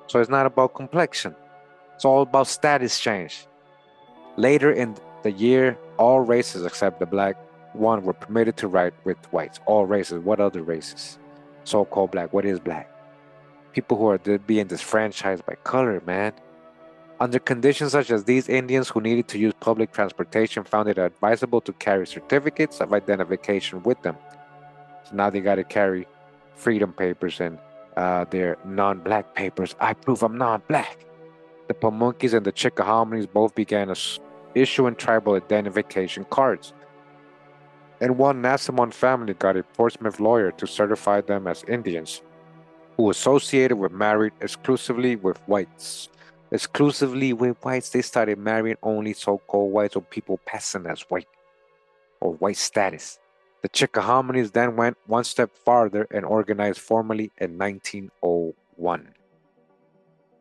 So it's not about complexion. It's all about status change. Later in the year, all races except the black one were permitted to ride with whites. All races. What other races? So-called black. What is black? People who are being disfranchised by color, man. Under conditions such as these, Indians who needed to use public transportation found it advisable to carry certificates of identification with them. So now they got to carry freedom papers and their non-black papers. I prove I'm non-black. The Pamunkeys and the Chickahominies both began issuing tribal identification cards. And one Nansemond family got a Portsmouth lawyer to certify them as Indians who associated with married exclusively with whites. Exclusively with whites, they started marrying only so-called whites or people passing as white or white status. The Chickahominies then went one step farther and organized formally in 1901.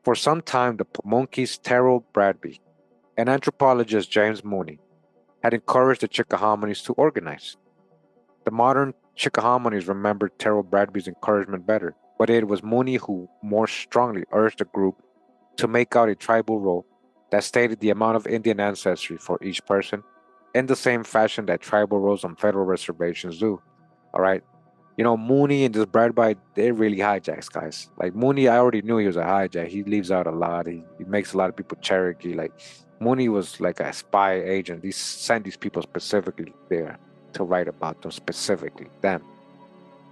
For some time, the Pamunkeys' Terrell Bradby and anthropologist James Mooney had encouraged the Chickahominies to organize. The modern Chickahominies remembered Terrell Bradby's encouragement better, but it was Mooney who more strongly urged the group to make out a tribal roll that stated the amount of Indian ancestry for each person in the same fashion that tribal rolls on federal reservations do. All right. Mooney and this Bradby, they're really hijacks, guys. Like Mooney, I already knew he was a hijack. He leaves out a lot. He makes a lot of people Cherokee. Like Mooney was like a spy agent. He sent these people specifically there to write about them specifically, them.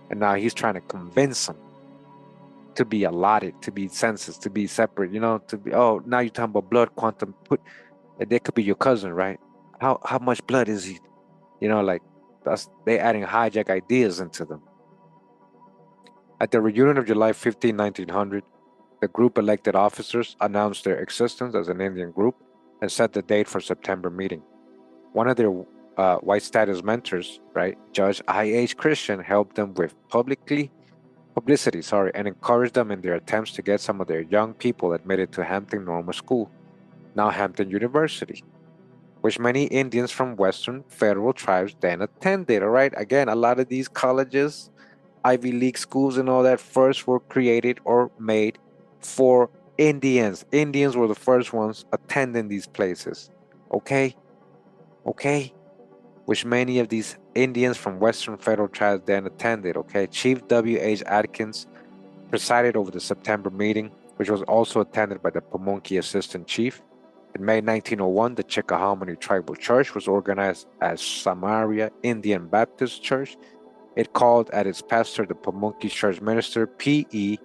And now he's trying to convince them to be allotted, to be census, to be separate, to be, oh, now you're talking about blood quantum. They could be your cousin, right? How much blood is he? Like they adding hijack ideas into them. At the reunion of July 15, 1900, the group elected officers announced their existence as an Indian group and set the date for September meeting. One of their white status mentors, right, Judge I.H. Christian, helped them with publicity, and encouraged them in their attempts to get some of their young people admitted to Hampton Normal School, now Hampton University, which many Indians from Western federal tribes then attended. All right, again, a lot of these colleges, Ivy League schools, and all that first were created or made for Indians. Indians were the first ones attending these places. Okay, okay, which many of these Indians from Western federal tribes then attended. Okay, Chief W.H. Atkins presided over the September meeting, which was also attended by the Pamunkey Assistant Chief. In May 1901, the Chickahominy Tribal Church was organized as Samaria Indian Baptist Church. It called at its pastor the Pamunkey Church minister P.E.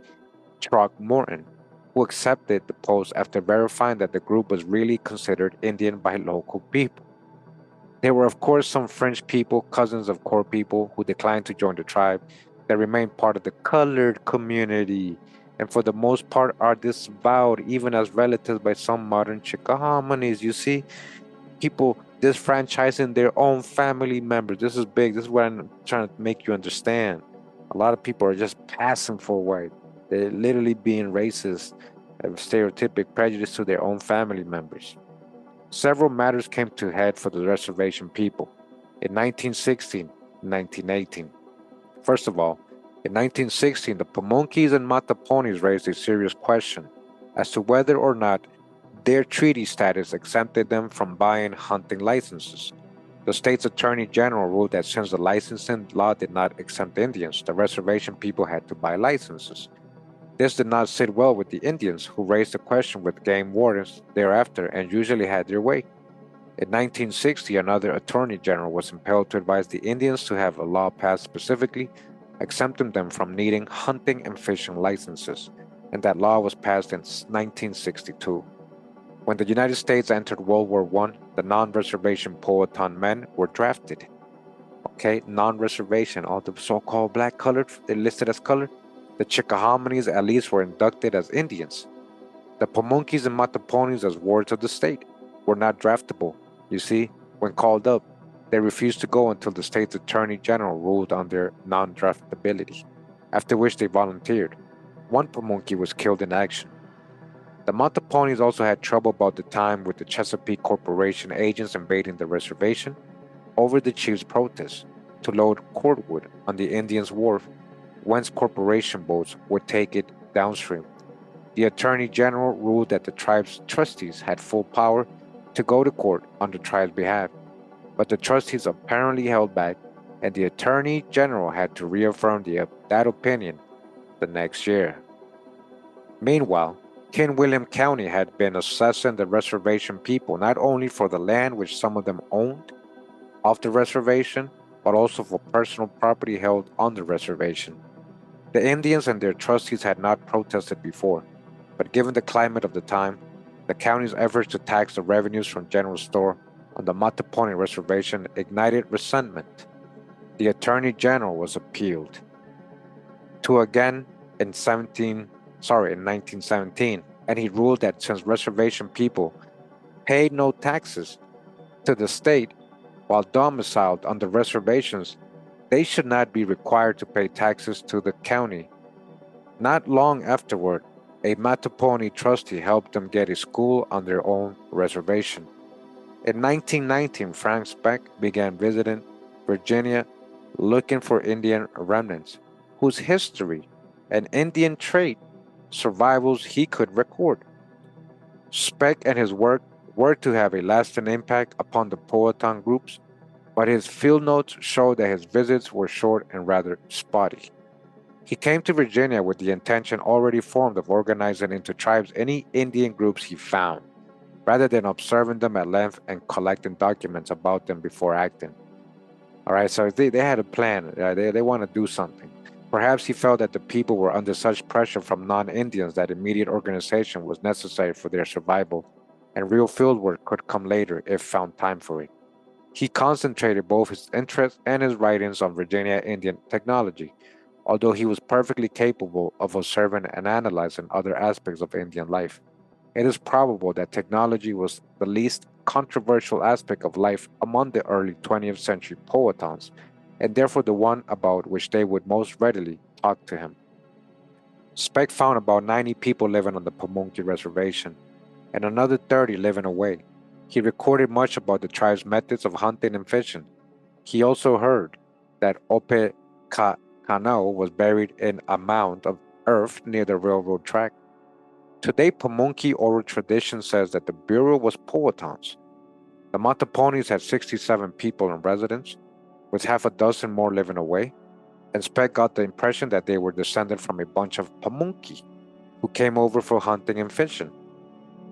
Throckmorton, who accepted the post after verifying that the group was really considered Indian by local people. There were, of course, some French people, cousins of Core people, who declined to join the tribe, that remained part of the colored community, and for the most part are disavowed even as relatives by some modern Chickahominies. You see, people disfranchising their own family members. This is big. This is what I'm trying to make you understand. A lot of people are just passing for white. They're literally being racist, stereotypic prejudice to their own family members. Several matters came to head for the reservation people in 1916 and 1918. First of all, in 1916, the Pamunkeys and Mattaponis raised a serious question as to whether or not their treaty status exempted them from buying hunting licenses. The state's attorney general ruled that since the licensing law did not exempt Indians, the reservation people had to buy licenses. This did not sit well with the Indians, who raised the question with game wardens thereafter and usually had their way. In 1960, another attorney general was impelled to advise the Indians to have a law passed specifically exempting them from needing hunting and fishing licenses, and that law was passed in 1962. When the United States entered World War I, the non-reservation Powhatan men were drafted. Okay, non-reservation, all the so-called black colored, they're listed as colored. The Chickahominies at least were inducted as Indians. The Pamunkeys and Mattaponis as wards of the state were not draftable. You see, when called up, they refused to go until the state's attorney general ruled on their non-draftability, after which they volunteered. One Pamunkey was killed in action. The Mattaponis also had trouble about the time with the Chesapeake Corporation agents invading the reservation over the chief's protest to load cordwood on the Indians' wharf, whence corporation boats would take it downstream. The Attorney General ruled that the tribe's trustees had full power to go to court on the tribe's behalf, but the trustees apparently held back, and the Attorney General had to reaffirm that opinion the next year. Meanwhile, King William County had been assessing the reservation people not only for the land which some of them owned off the reservation, but also for personal property held on the reservation. The Indians and their trustees had not protested before, but given the climate of the time, the county's efforts to tax the revenues from general store on the Mattaponi reservation ignited resentment. The Attorney General was appealed to again in 1917, and he ruled that since reservation people paid no taxes to the state while domiciled on the reservations, they should not be required to pay taxes to the county. Not long afterward, a Mattaponi trustee helped them get a school on their own reservation. In 1919, Frank Speck began visiting Virginia looking for Indian remnants whose history and Indian trait survivals he could record. Speck and his work were to have a lasting impact upon the Powhatan groups, but his field notes show that his visits were short and rather spotty. He came to Virginia with the intention already formed of organizing into tribes any Indian groups he found, rather than observing them at length and collecting documents about them before acting. All right, so they had a plan. They want to do something. Perhaps he felt that the people were under such pressure from non-Indians that immediate organization was necessary for their survival, and real fieldwork could come later if found time for it. He concentrated both his interests and his writings on Virginia Indian technology, although he was perfectly capable of observing and analyzing other aspects of Indian life. It is probable that technology was the least controversial aspect of life among the early 20th century Powhatans, and therefore the one about which they would most readily talk to him. Speck found about 90 people living on the Pamunkey reservation, and another 30 living away. He recorded much about the tribe's methods of hunting and fishing. He also heard that Ope Kanao was buried in a mound of earth near the railroad track. Today, Pamunkey oral tradition says that the bureau was Powhatans. The Mattaponis had 67 people in residence, with half a dozen more living away, and Speck got the impression that they were descended from a bunch of Pamunkey who came over for hunting and fishing.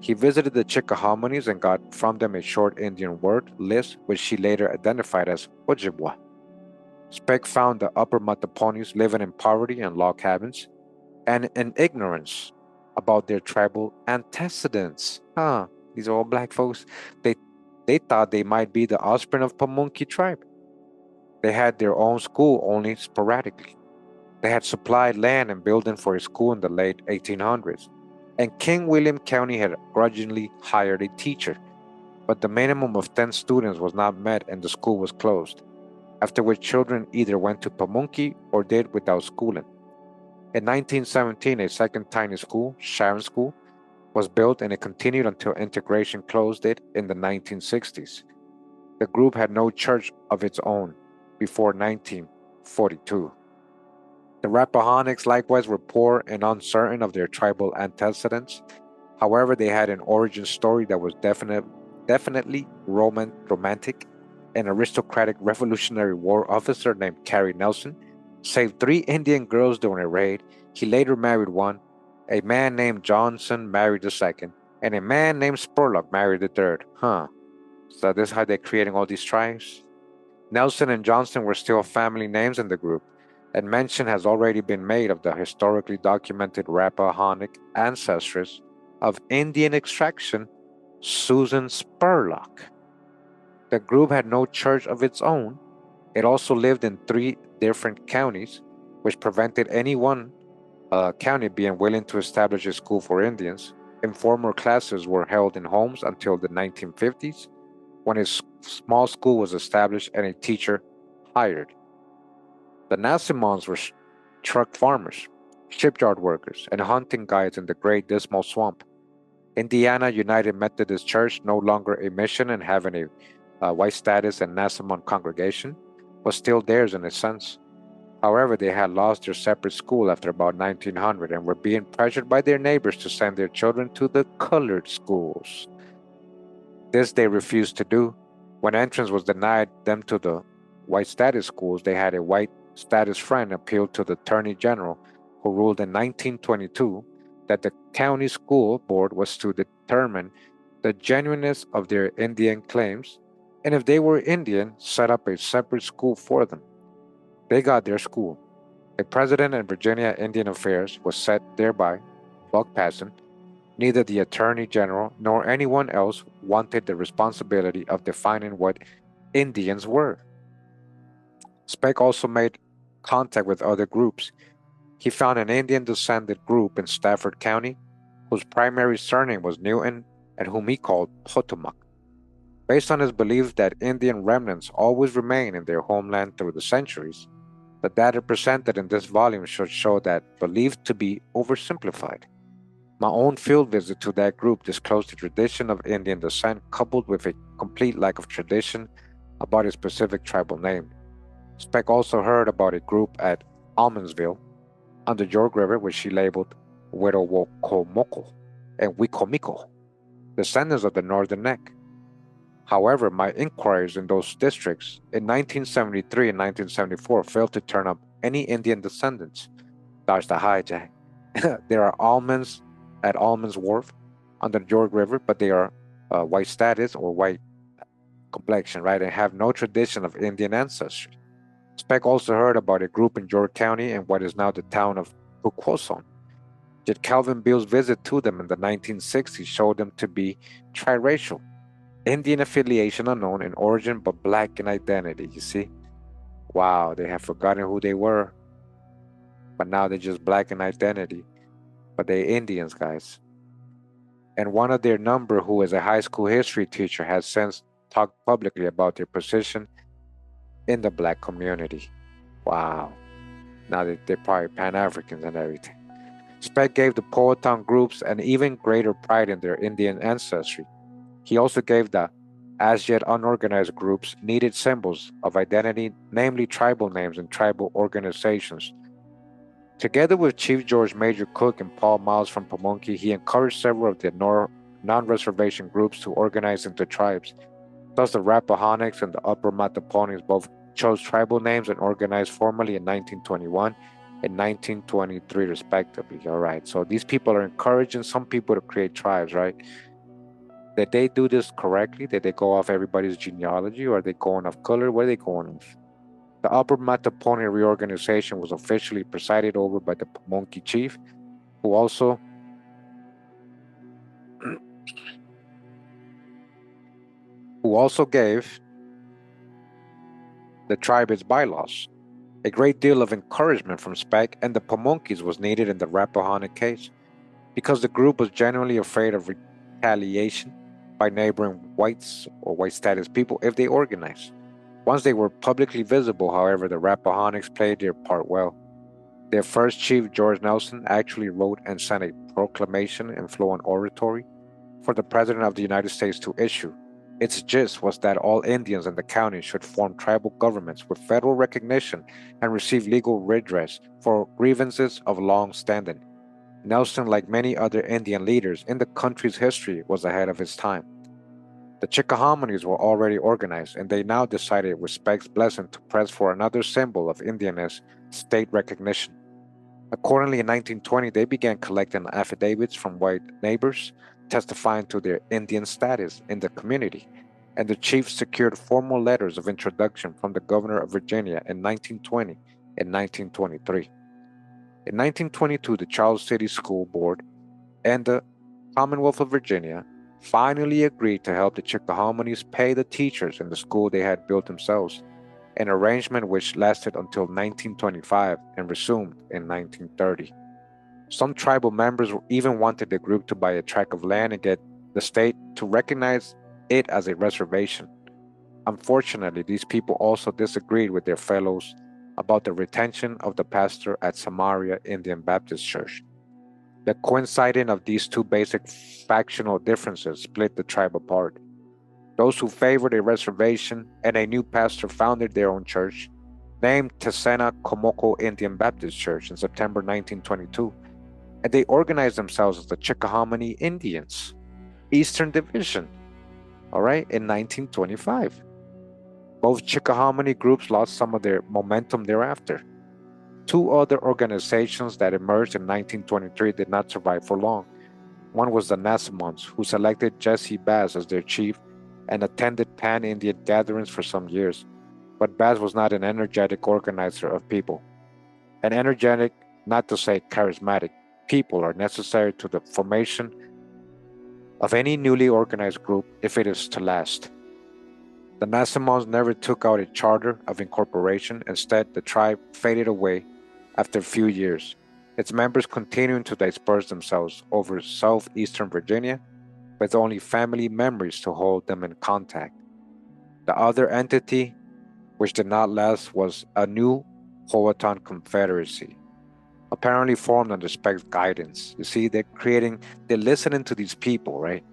He visited the Chickahominies and got from them a short Indian word list, which he later identified as Ojibwa. Speck found the Upper Mattaponis living in poverty and log cabins and in ignorance about their tribal antecedents. These are all black folks. They, they thought they might be the offspring of Pamunkey tribe. They had their own school only sporadically. They had supplied land and building for a school in the late 1800s, and King William County had grudgingly hired a teacher, but the minimum of 10 students was not met and the school was closed, after which children either went to Pamunkey or did without schooling. In 1917, a second tiny school, Sharon School, was built and it continued until integration closed it in the 1960s. The group had no church of its own before 1942. The Rappahannocks likewise were poor and uncertain of their tribal antecedents. However, they had an origin story that was definitely romantic. An aristocratic Revolutionary War officer named Carrie Nelson saved 3 Indian girls during a raid. He later married one. A man named Johnson married the second, and a man named Spurlock married the third. So this is how they're creating all these tribes. Nelson and Johnson were still family names in the group, and mention has already been made of the historically documented Rappahannock ancestress of Indian extraction, Susan Spurlock. The group had no church of its own. It also lived in 3 different counties, which prevented any one county being willing to establish a school for Indians. Informal classes were held in homes until the 1950s, when a small school was established and a teacher hired. The Nansemonds were truck farmers, shipyard workers, and hunting guides in the Great Dismal Swamp. Indiana United Methodist Church, no longer a mission and having a white status and Nansemond congregation, was still theirs in a sense. However, they had lost their separate school after about 1900 and were being pressured by their neighbors to send their children to the colored schools. This they refused to do. When entrance was denied them to the white status schools, they had a white status friend appeal to the Attorney General, who ruled in 1922 that the county school board was to determine the genuineness of their Indian claims, and if they were Indian, set up a separate school for them. They got their school. A president in Virginia Indian Affairs was set thereby, Buck Passon. Neither the Attorney General nor anyone else wanted the responsibility of defining what Indians were. Speck also made contact with other groups. He found an Indian-descended group in Stafford County whose primary surname was Newton and whom he called Potomac. Based on his belief that Indian remnants always remain in their homeland through the centuries, the data presented in this volume should show that belief to be oversimplified. My own field visit to that group disclosed the tradition of Indian descent coupled with a complete lack of tradition about a specific tribal name. Speck also heard about a group at Almondsville on the York River, which she labeled Werowokomoko and Wikomiko, descendants of the Northern Neck. However, my inquiries in those districts in 1973 and 1974 failed to turn up any Indian descendants. Dodge the hijack. There are almonds at Almonds Wharf on the York River, but they are white status or white complexion, right, and have no tradition of Indian ancestry. Speck also heard about a group in York County in what is now the town of Puquoson. Yet Calvin Beall's visit to them in the 1960s showed them to be triracial, Indian affiliation unknown in origin but black in identity, you see? Wow, they have forgotten who they were, but now they're just black in identity, but they're Indians, guys. And one of their number, who is a high school history teacher, has since talked publicly about their position in the black community. Wow. Now they're probably Pan-Africans and everything. Speck gave the Powhatan groups an even greater pride in their Indian ancestry. He also gave the as yet unorganized groups needed symbols of identity, namely tribal names and tribal organizations. Together with Chief George Major Cook and Paul Miles from Pamunkey, he encouraged several of the non-reservation groups to organize into tribes. Thus, the Rappahannocks and the Upper Mattaponis both chose tribal names and organized formally in 1921 and 1923, respectively. All right, so these people are encouraging some people to create tribes, right? Did they do this correctly? Did they go off everybody's genealogy, or are they going off color? Where are they going off? The Upper Mattaponi reorganization was officially presided over by the Pamunkey chief, who also gave the tribe its bylaws. A great deal of encouragement from Speck and the Pamunkeys was needed in the Rappahannock case, because the group was genuinely afraid of retaliation by neighboring whites or white status people if they organized. Once they were publicly visible, however, the Rappahannocks played their part well. Their first chief, George Nelson, actually wrote and sent a proclamation in fluent oratory for the President of the United States to issue. Its gist was that all Indians in the county should form tribal governments with federal recognition and receive legal redress for grievances of long standing. Nelson, like many other Indian leaders in the country's history, was ahead of his time. The Chickahominies were already organized, and they now decided, with Speck's blessing, to press for another symbol of Indianness, state recognition. Accordingly, in 1920, they began collecting affidavits from white neighbors testifying to their Indian status in the community, and the chief secured formal letters of introduction from the governor of Virginia in 1920 and 1923. In 1922, the Charles City School Board and the Commonwealth of Virginia finally agreed to help the Chickahominies pay the teachers in the school they had built themselves, an arrangement which lasted until 1925 and resumed in 1930. Some tribal members even wanted the group to buy a tract of land and get the state to recognize it as a reservation. Unfortunately, these people also disagreed with their fellows about the retention of the pastor at Samaria Indian Baptist Church. The coinciding of these two basic factional differences split the tribe apart. Those who favored a reservation and a new pastor founded their own church, named Tesena Komoko Indian Baptist Church in September 1922, and they organized themselves as the Chickahominy Indians, Eastern Division, all right, in 1925. Both Chickahominy groups lost some of their momentum thereafter. Two other organizations that emerged in 1923 did not survive for long. One was the Nansemonds, who selected Jesse Bass as their chief and attended pan-Indian gatherings for some years. But Bass was not an energetic organizer of people. An energetic, not to say charismatic, people are necessary to the formation of any newly organized group if it is to last. The Nansemonds never took out a charter of incorporation. Instead, the tribe faded away after a few years, its members continuing to disperse themselves over southeastern Virginia with only family memories to hold them in contact. The other entity, which did not last, was a new Powhatan Confederacy, apparently formed under Speck's guidance. You see, they're listening to these people, right?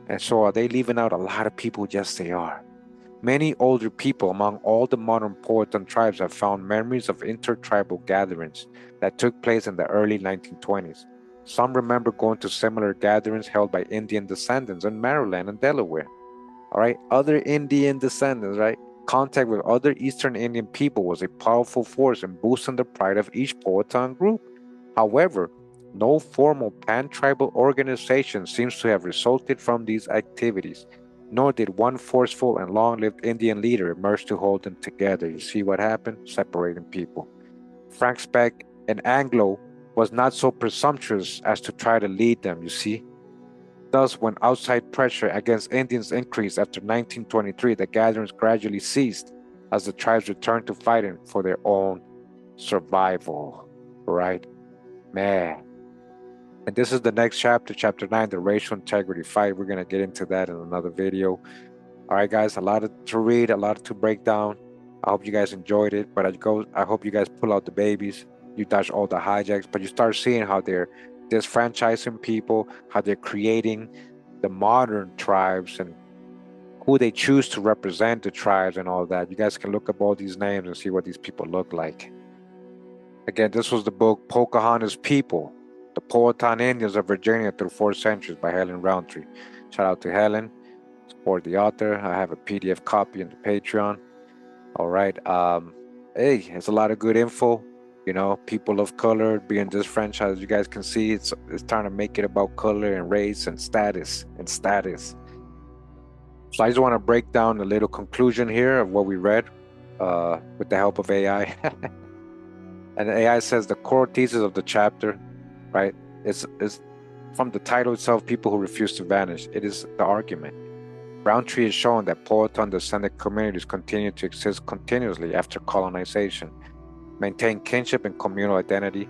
And so are they leaving out a lot of people? Yes, they are. Many older people among all the modern Powhatan tribes have found memories of intertribal gatherings that took place in the early 1920s. Some remember going to similar gatherings held by Indian descendants in Maryland and Delaware. All right, other Indian descendants, right? Contact with other Eastern Indian people was a powerful force in boosting the pride of each Powhatan group. However, no formal pan-tribal organization seems to have resulted from these activities, nor did one forceful and long-lived Indian leader emerge to hold them together. You see what happened? Separating people. Frank Speck, an Anglo, was not so presumptuous as to try to lead them, you see. Thus, when outside pressure against Indians increased after 1923, the gatherings gradually ceased as the tribes returned to fighting for their own survival. Right? Man. And this is the next chapter, chapter 9, the racial integrity fight. We're going to get into that in another video. All right, guys, a lot to read, a lot to break down. I hope you guys enjoyed it, but I hope you guys pull out the babies. You dodge all the hijacks, but you start seeing how they're disfranchising people, how they're creating the modern tribes and who they choose to represent the tribes and all that. You guys can look up all these names and see what these people look like. Again, this was the book Pocahontas People, the Powhatan Indians of Virginia through 4 centuries by Helen Roundtree. Shout out to Helen. Support the author. I have a PDF copy in the Patreon. All right. Hey, it's a lot of good info. You know, people of color being disfranchised. You guys can see it's trying to make it about color and race and status. So I just want to break down a little conclusion here of what we read with the help of AI. And AI says the core thesis of the chapter, right, is from the title itself, people who refuse to vanish. It is the argument. Roundtree has shown that Powhatan-descended communities continue to exist continuously after colonization, maintain kinship and communal identity,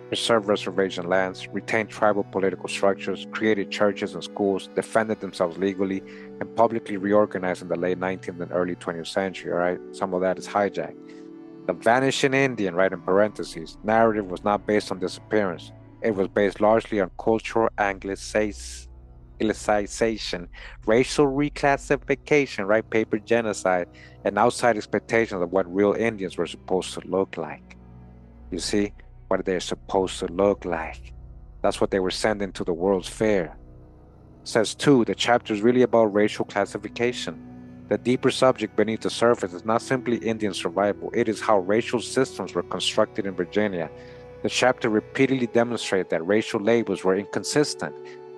preserve reservation lands, retain tribal political structures, created churches and schools, defended themselves legally, and publicly reorganized in the late 19th and early 20th century, all right? Some of that is hijacked. The vanishing Indian, right, in parentheses, narrative was not based on disappearance. It was based largely on cultural anglicization, racial reclassification, right, paper genocide, and outside expectations of what real Indians were supposed to look like. You see, what they're supposed to look like. That's what they were sending to the World's Fair. Says 2, the chapter is really about racial classification. The deeper subject beneath the surface is not simply Indian survival, it is how racial systems were constructed in Virginia. The chapter repeatedly demonstrated that racial labels were inconsistent,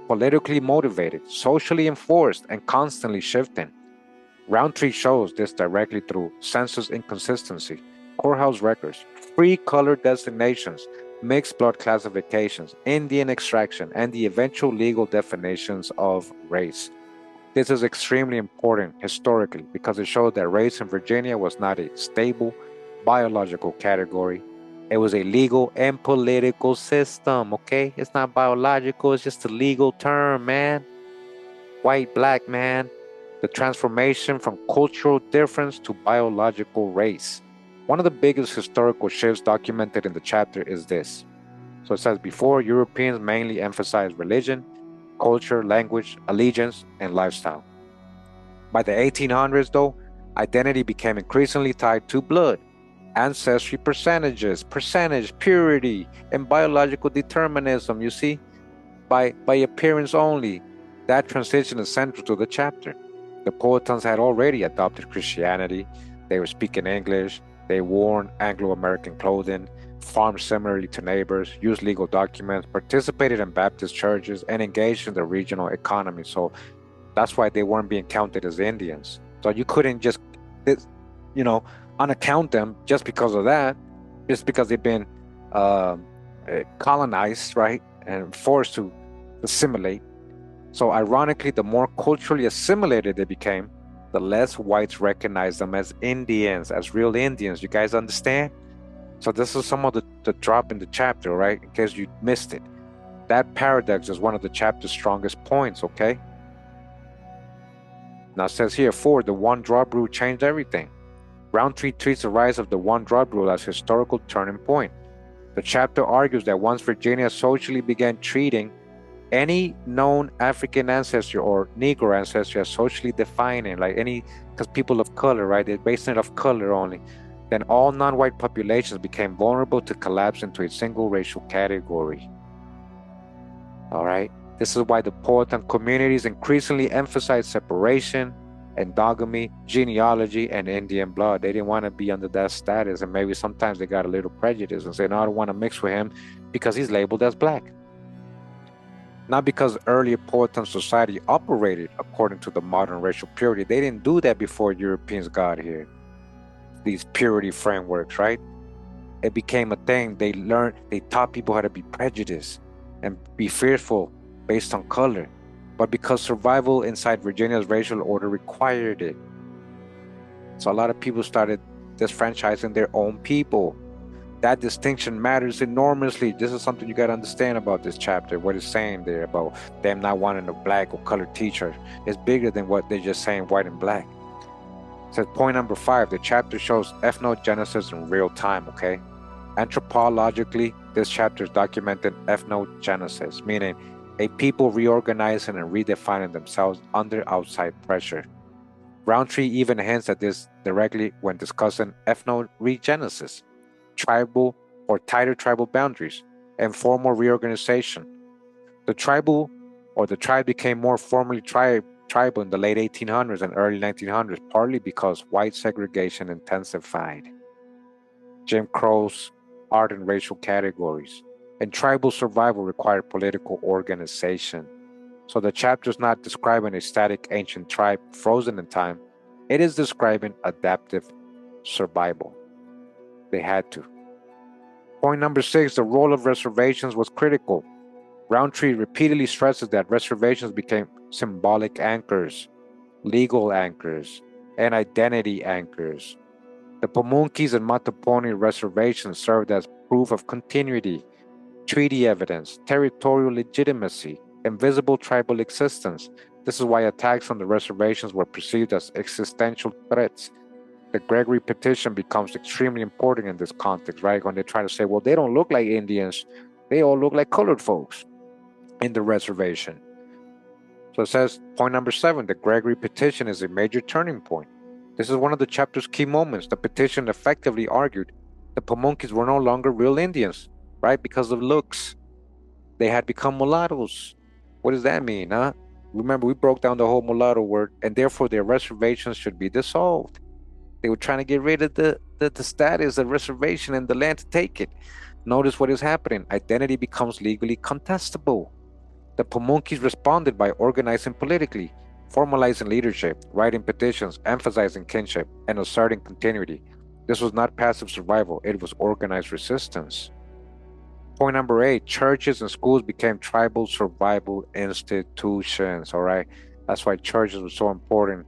politically motivated, socially enforced, and constantly shifting. Roundtree shows this directly through census inconsistency, courthouse records, free color designations, mixed blood classifications, Indian extraction, and the eventual legal definitions of race. This is extremely important historically because it showed that race in Virginia was not a stable biological category. It was a legal and political system, okay? It's not biological, it's just a legal term, man. White, black, man. The transformation from cultural difference to biological race. One of the biggest historical shifts documented in the chapter is this. So it says, before, Europeans mainly emphasized religion, culture, language, allegiance, and lifestyle. By the 1800s, though, identity became increasingly tied to blood, ancestry percentage, purity, and biological determinism, you see, by appearance only. That transition is central to the chapter. The Powhatans had already adopted Christianity, they were speaking English, they wore Anglo-American clothing, farmed similarly to neighbors, used legal documents, participated in Baptist churches, and engaged in the regional economy. So that's why they weren't being counted as Indians. So you couldn't just, unaccount them just because of that, just because they've been colonized, right, and forced to assimilate. So ironically, the more culturally assimilated they became, the less whites recognized them as Indians, as real Indians. You guys understand? So this is some of the drop in the chapter, right? In case you missed it. That paradox is one of the chapter's strongest points, okay? Now it says here, 4, the one-drop rule changed everything. Roundtree treats the rise of the one-drop rule as a historical turning point. The chapter argues that once Virginia socially began treating any known African ancestry or Negro ancestry as socially defining, like because people of color, right, they're based on it of color only, then all non-white populations became vulnerable to collapse into a single racial category. All right, this is why the Powhatan communities increasingly emphasize separation, endogamy, genealogy, and Indian blood. They didn't want to be under that status, and maybe sometimes they got a little prejudice and say, no, I don't want to mix with him because he's labeled as black. Not because earlier Powhatan society operated according to the modern racial purity. They didn't do that before Europeans got here. These purity frameworks, right? It became a thing. They taught people how to be prejudiced and be fearful based on color. But because survival inside Virginia's racial order required it. So a lot of people started disfranchising their own people. That distinction matters enormously. This is something you got to understand about this chapter. What it's saying there about them not wanting a black or colored teacher is bigger than what they're just saying white and black. It says point number 5, the chapter shows ethnogenesis in real time, okay? Anthropologically, this chapter is documenting ethnogenesis, meaning a people reorganizing and redefining themselves under outside pressure. Roundtree even hints at this directly when discussing ethnogenesis, tribal or tighter tribal boundaries, and formal reorganization. The tribe became more formally tribal in the late 1800s and early 1900s, partly because white segregation intensified. Jim Crow's art and racial categories, and tribal survival required political organization. So the chapter is not describing a static ancient tribe frozen in time. It is describing adaptive survival. They had to. Point number 6, the role of reservations was critical. Roundtree repeatedly stresses that reservations became symbolic anchors, legal anchors, and identity anchors. The Pamunkeys and Mattaponi reservations served as proof of continuity, treaty evidence, territorial legitimacy, and visible tribal existence. This is why attacks on the reservations were perceived as existential threats. The Gregory petition becomes extremely important in this context, right? When they try to say, well, they don't look like Indians, they all look like colored folks in the reservation. So it says, point number 7, the Gregory petition is a major turning point. This is one of the chapter's key moments. The petition effectively argued the Pamunkeys were no longer real Indians, right? Because of looks. They had become mulattoes. What does that mean, huh? Remember, we broke down the whole mulatto word, and therefore their reservations should be dissolved. They were trying to get rid of the status of reservation and the land to take it. Notice what is happening. Identity becomes legally contestable. The Pamunkeys responded by organizing politically, formalizing leadership, writing petitions, emphasizing kinship, and asserting continuity. This was not passive survival, it was organized resistance. Point number 8, churches and schools became tribal survival institutions, all right? That's why churches were so important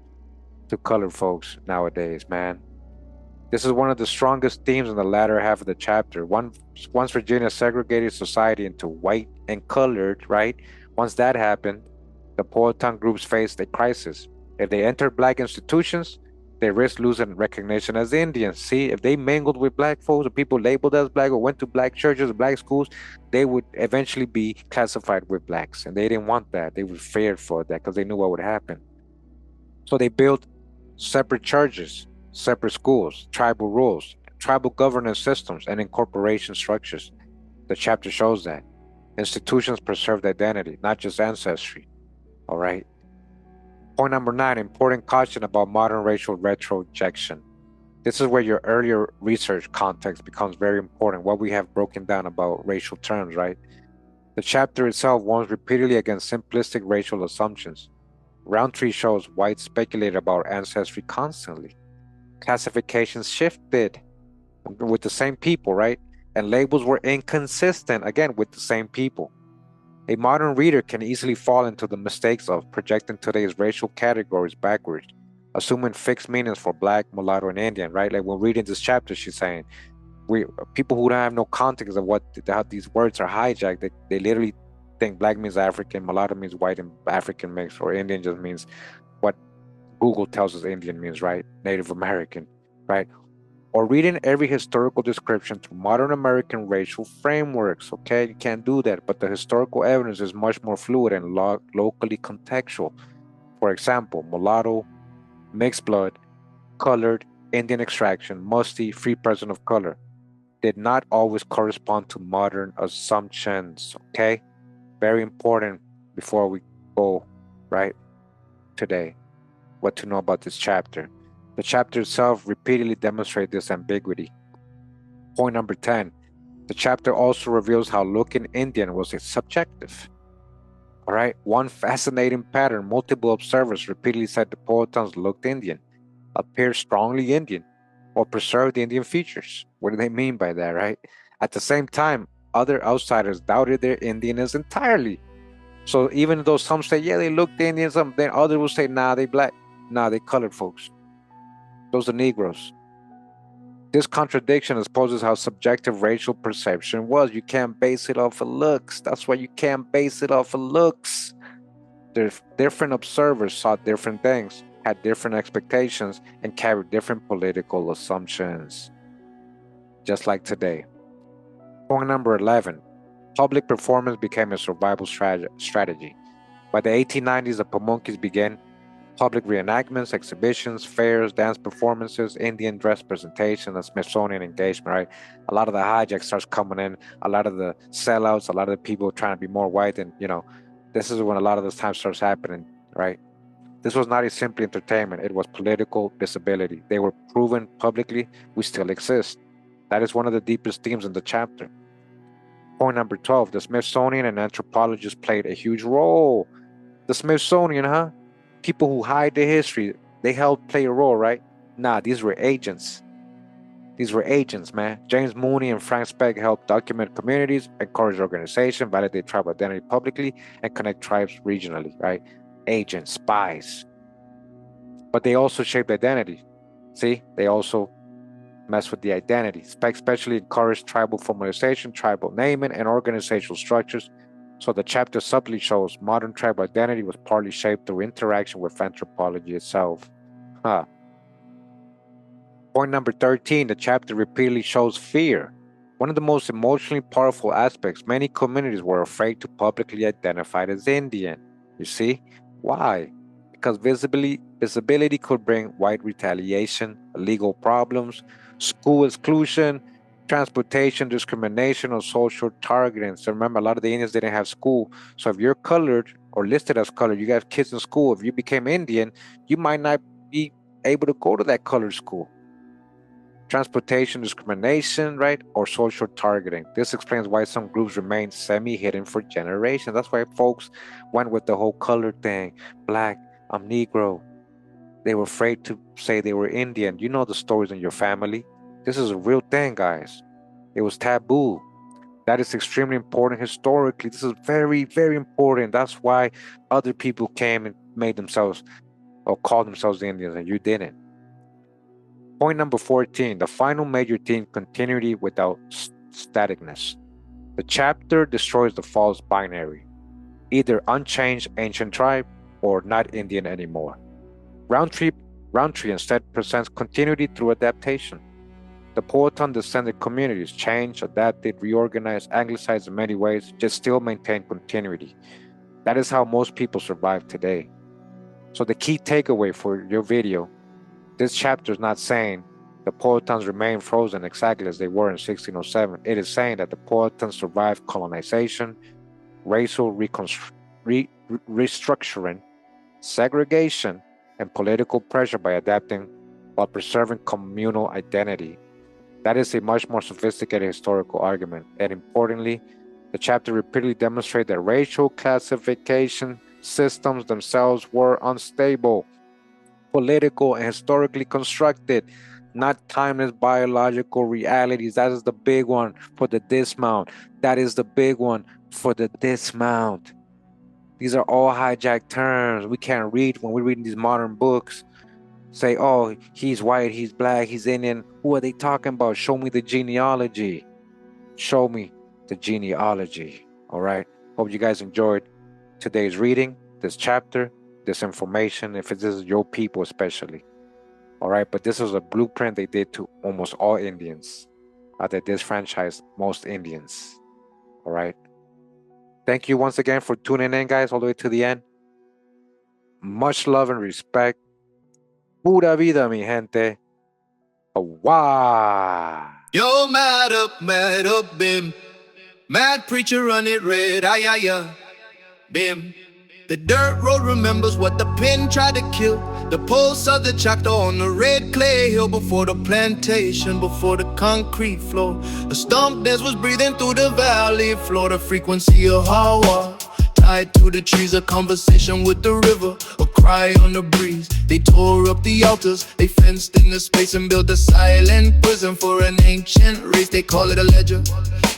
to colored folks nowadays, man. This is one of the strongest themes in the latter half of the chapter. Once Virginia segregated society into white and colored, right? Once that happened, the Powhatan groups faced a crisis. If they entered black institutions, they risked losing recognition as Indians. See, if they mingled with black folks or people labeled as black or went to black churches or black schools, they would eventually be classified with blacks. And they didn't want that. They were feared for that because they knew what would happen. So they built separate churches, separate schools, tribal rules, tribal governance systems, and incorporation structures. The chapter shows that. Institutions preserved identity, not just ancestry. All right. Point number 9, important caution about modern racial retrojection. This is where your earlier research context becomes very important, what we have broken down about racial terms, right? The chapter itself warns repeatedly against simplistic racial assumptions. Roundtree shows whites speculate about ancestry constantly. Classifications shifted with the same people, right? And labels were inconsistent, again, with the same people. A modern reader can easily fall into the mistakes of projecting today's racial categories backwards, assuming fixed meanings for black, mulatto, and Indian, right? Like when reading this chapter, she's saying, people who don't have no context of how these words are hijacked, they literally think black means African, mulatto means white and African mix, or Indian just means what Google tells us Indian means, right? Native American, right? Or reading every historical description through modern American racial frameworks, okay? You can't do that, but the historical evidence is much more fluid and locally contextual. For example, mulatto, mixed blood, colored, Indian extraction, musty, free person of color did not always correspond to modern assumptions, okay? Very important before we go, right, today, what to know about this chapter. The chapter itself repeatedly demonstrates this ambiguity. Point number 10, the chapter also reveals how looking Indian was subjective. All right, one fascinating pattern, multiple observers repeatedly said the Powhatans looked Indian, appeared strongly Indian, or preserved Indian features. What do they mean by that, right? At the same time, other outsiders doubted their Indianness entirely. So even though some say, yeah, they looked Indian, then others will say, nah, they black, nah, they colored folks. Those are Negroes. This contradiction exposes how subjective racial perception was. You can't base it off of looks. That's why you can't base it off of looks. Different observers saw different things, had different expectations, and carried different political assumptions. Just like today. Point number 11. Public performance became a survival strategy. By the 1890s, the Pamunkeys began public reenactments, exhibitions, fairs, dance performances, Indian dress presentation, and Smithsonian engagement, right? A lot of the hijacks starts coming in, a lot of the sellouts, a lot of the people trying to be more white, and this is when a lot of this time starts happening, right? This was not simply entertainment, it was political visibility. They were proven publicly, we still exist. That is one of the deepest themes in the chapter. Point number 12, the Smithsonian and anthropologists played a huge role. The Smithsonian, huh? People who hide the history, they helped play a role, right? Nah, these were agents. These were agents, man. James Mooney and Frank Speck helped document communities, encourage organization, validate tribal identity publicly, and connect tribes regionally, right? Agents, spies. But they also shaped identity. See, they also mess with the identity. Speck especially encouraged tribal formalization, tribal naming, and organizational structures. So the chapter subtly shows modern tribal identity was partly shaped through interaction with anthropology itself. Point number 13, the chapter repeatedly shows fear. One of the most emotionally powerful aspects, many communities were afraid to publicly identify as Indian. You see? Why? Because visibility could bring white retaliation, legal problems, school exclusion, transportation discrimination, or social targeting. So remember, a lot of the Indians didn't have school. So if you're colored or listed as colored, you have kids in school. If you became Indian, you might not be able to go to that colored school. Transportation discrimination, right? Or social targeting. This explains why some groups remain semi-hidden for generations. That's why folks went with the whole color thing. Black, I'm Negro. They were afraid to say they were Indian. You know the stories in your family. This is a real thing, guys. It was taboo. That is extremely important historically. This is very, very important. That's why other people came and made themselves or called themselves Indians and you didn't. Point number 14, the final major theme, continuity without staticness. The chapter destroys the false binary, either unchanged ancient tribe or not Indian anymore. Roundtree instead presents continuity through adaptation. The Powhatan-descended communities changed, adapted, reorganized, anglicized in many ways, just still maintain continuity. That is how most people survive today. So the key takeaway for your video, this chapter is not saying the Powhatans remain frozen exactly as they were in 1607. It is saying that the Powhatans survived colonization, racial restructuring, segregation, and political pressure by adapting while preserving communal identity. That is a much more sophisticated historical argument, and importantly, the chapter repeatedly demonstrates that racial classification systems themselves were unstable, political, and historically constructed, not timeless biological realities. That is the big one for the dismount. That is the big one for the dismount. These are all hijacked terms. We can't read when we're reading these modern books. Say, oh, he's white, he's black, he's Indian. Who are they talking about? Show me the genealogy. Show me the genealogy. All right. Hope you guys enjoyed today's reading, this chapter, this information, if this is your people especially. All right. But this was a blueprint they did to almost all Indians. They disfranchised most Indians. All right. Thank you once again for tuning in, guys, all the way to the end. Much love and respect. Pura vida, mi gente. Wow. Yo, mad up, bim. Mad preacher run it red, bim. The dirt road remembers what the pen tried to kill. The pulse of the chapter on the red clay hill before the plantation, before the concrete floor. The stump dance was breathing through the valley floor, the frequency of Hawa. Tied to the trees, a conversation with the river, a cry on the breeze. They tore up the altars, they fenced in the space and built a silent prison for an ancient race. They call it a ledger,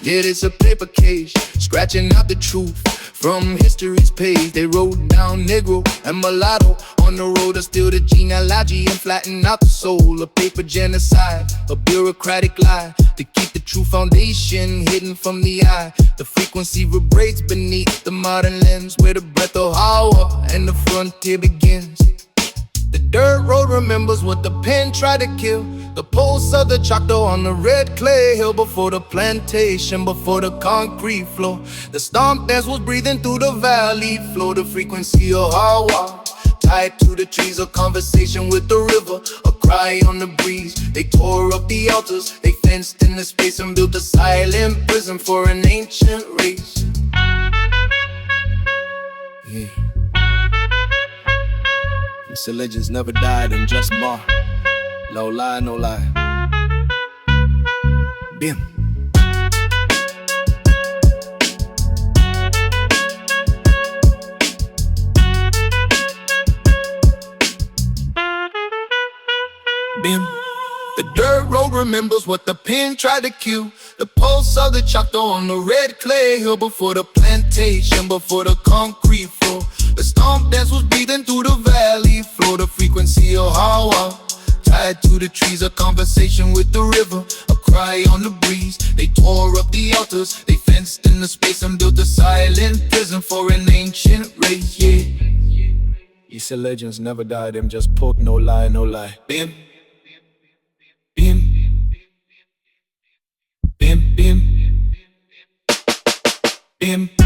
yet it's a paper cage, scratching out the truth From history's page, they wrote down negro and mulatto on the road to steal the genealogy and flatten out the soul. A paper genocide, a bureaucratic lie to keep the true foundation hidden from the eye. The frequency vibrates beneath the modern lens, where the breath of Hawa and the frontier begins. The dirt road remembers what the pen tried to kill. The pulse of the Choctaw on the red clay hill, before the plantation, before the concrete floor. The stomp dance was breathing through the valley floor. The frequency of Hawa tied to the trees, a conversation with the river, a cry on the breeze. They tore up the altars, they fenced in the space and built a silent prison for an ancient race. Yeah. These legends never died and just more. No lie, no lie. Bim. Bim. The dirt road remembers what the pen tried to kill. The pulse of the Choctaw on the red clay hill, before the plantation, before the concrete floor. The stomp dance was breathing through the valley floor. The frequency of Hawa tied to the trees, a conversation with the river, a cry on the breeze. They tore up the altars, they fenced in the space and built a silent prison for an ancient race. Yeah. You said legends never die, them just poke, no lie, no lie. Bim. Bim. Bim, bim. Bim.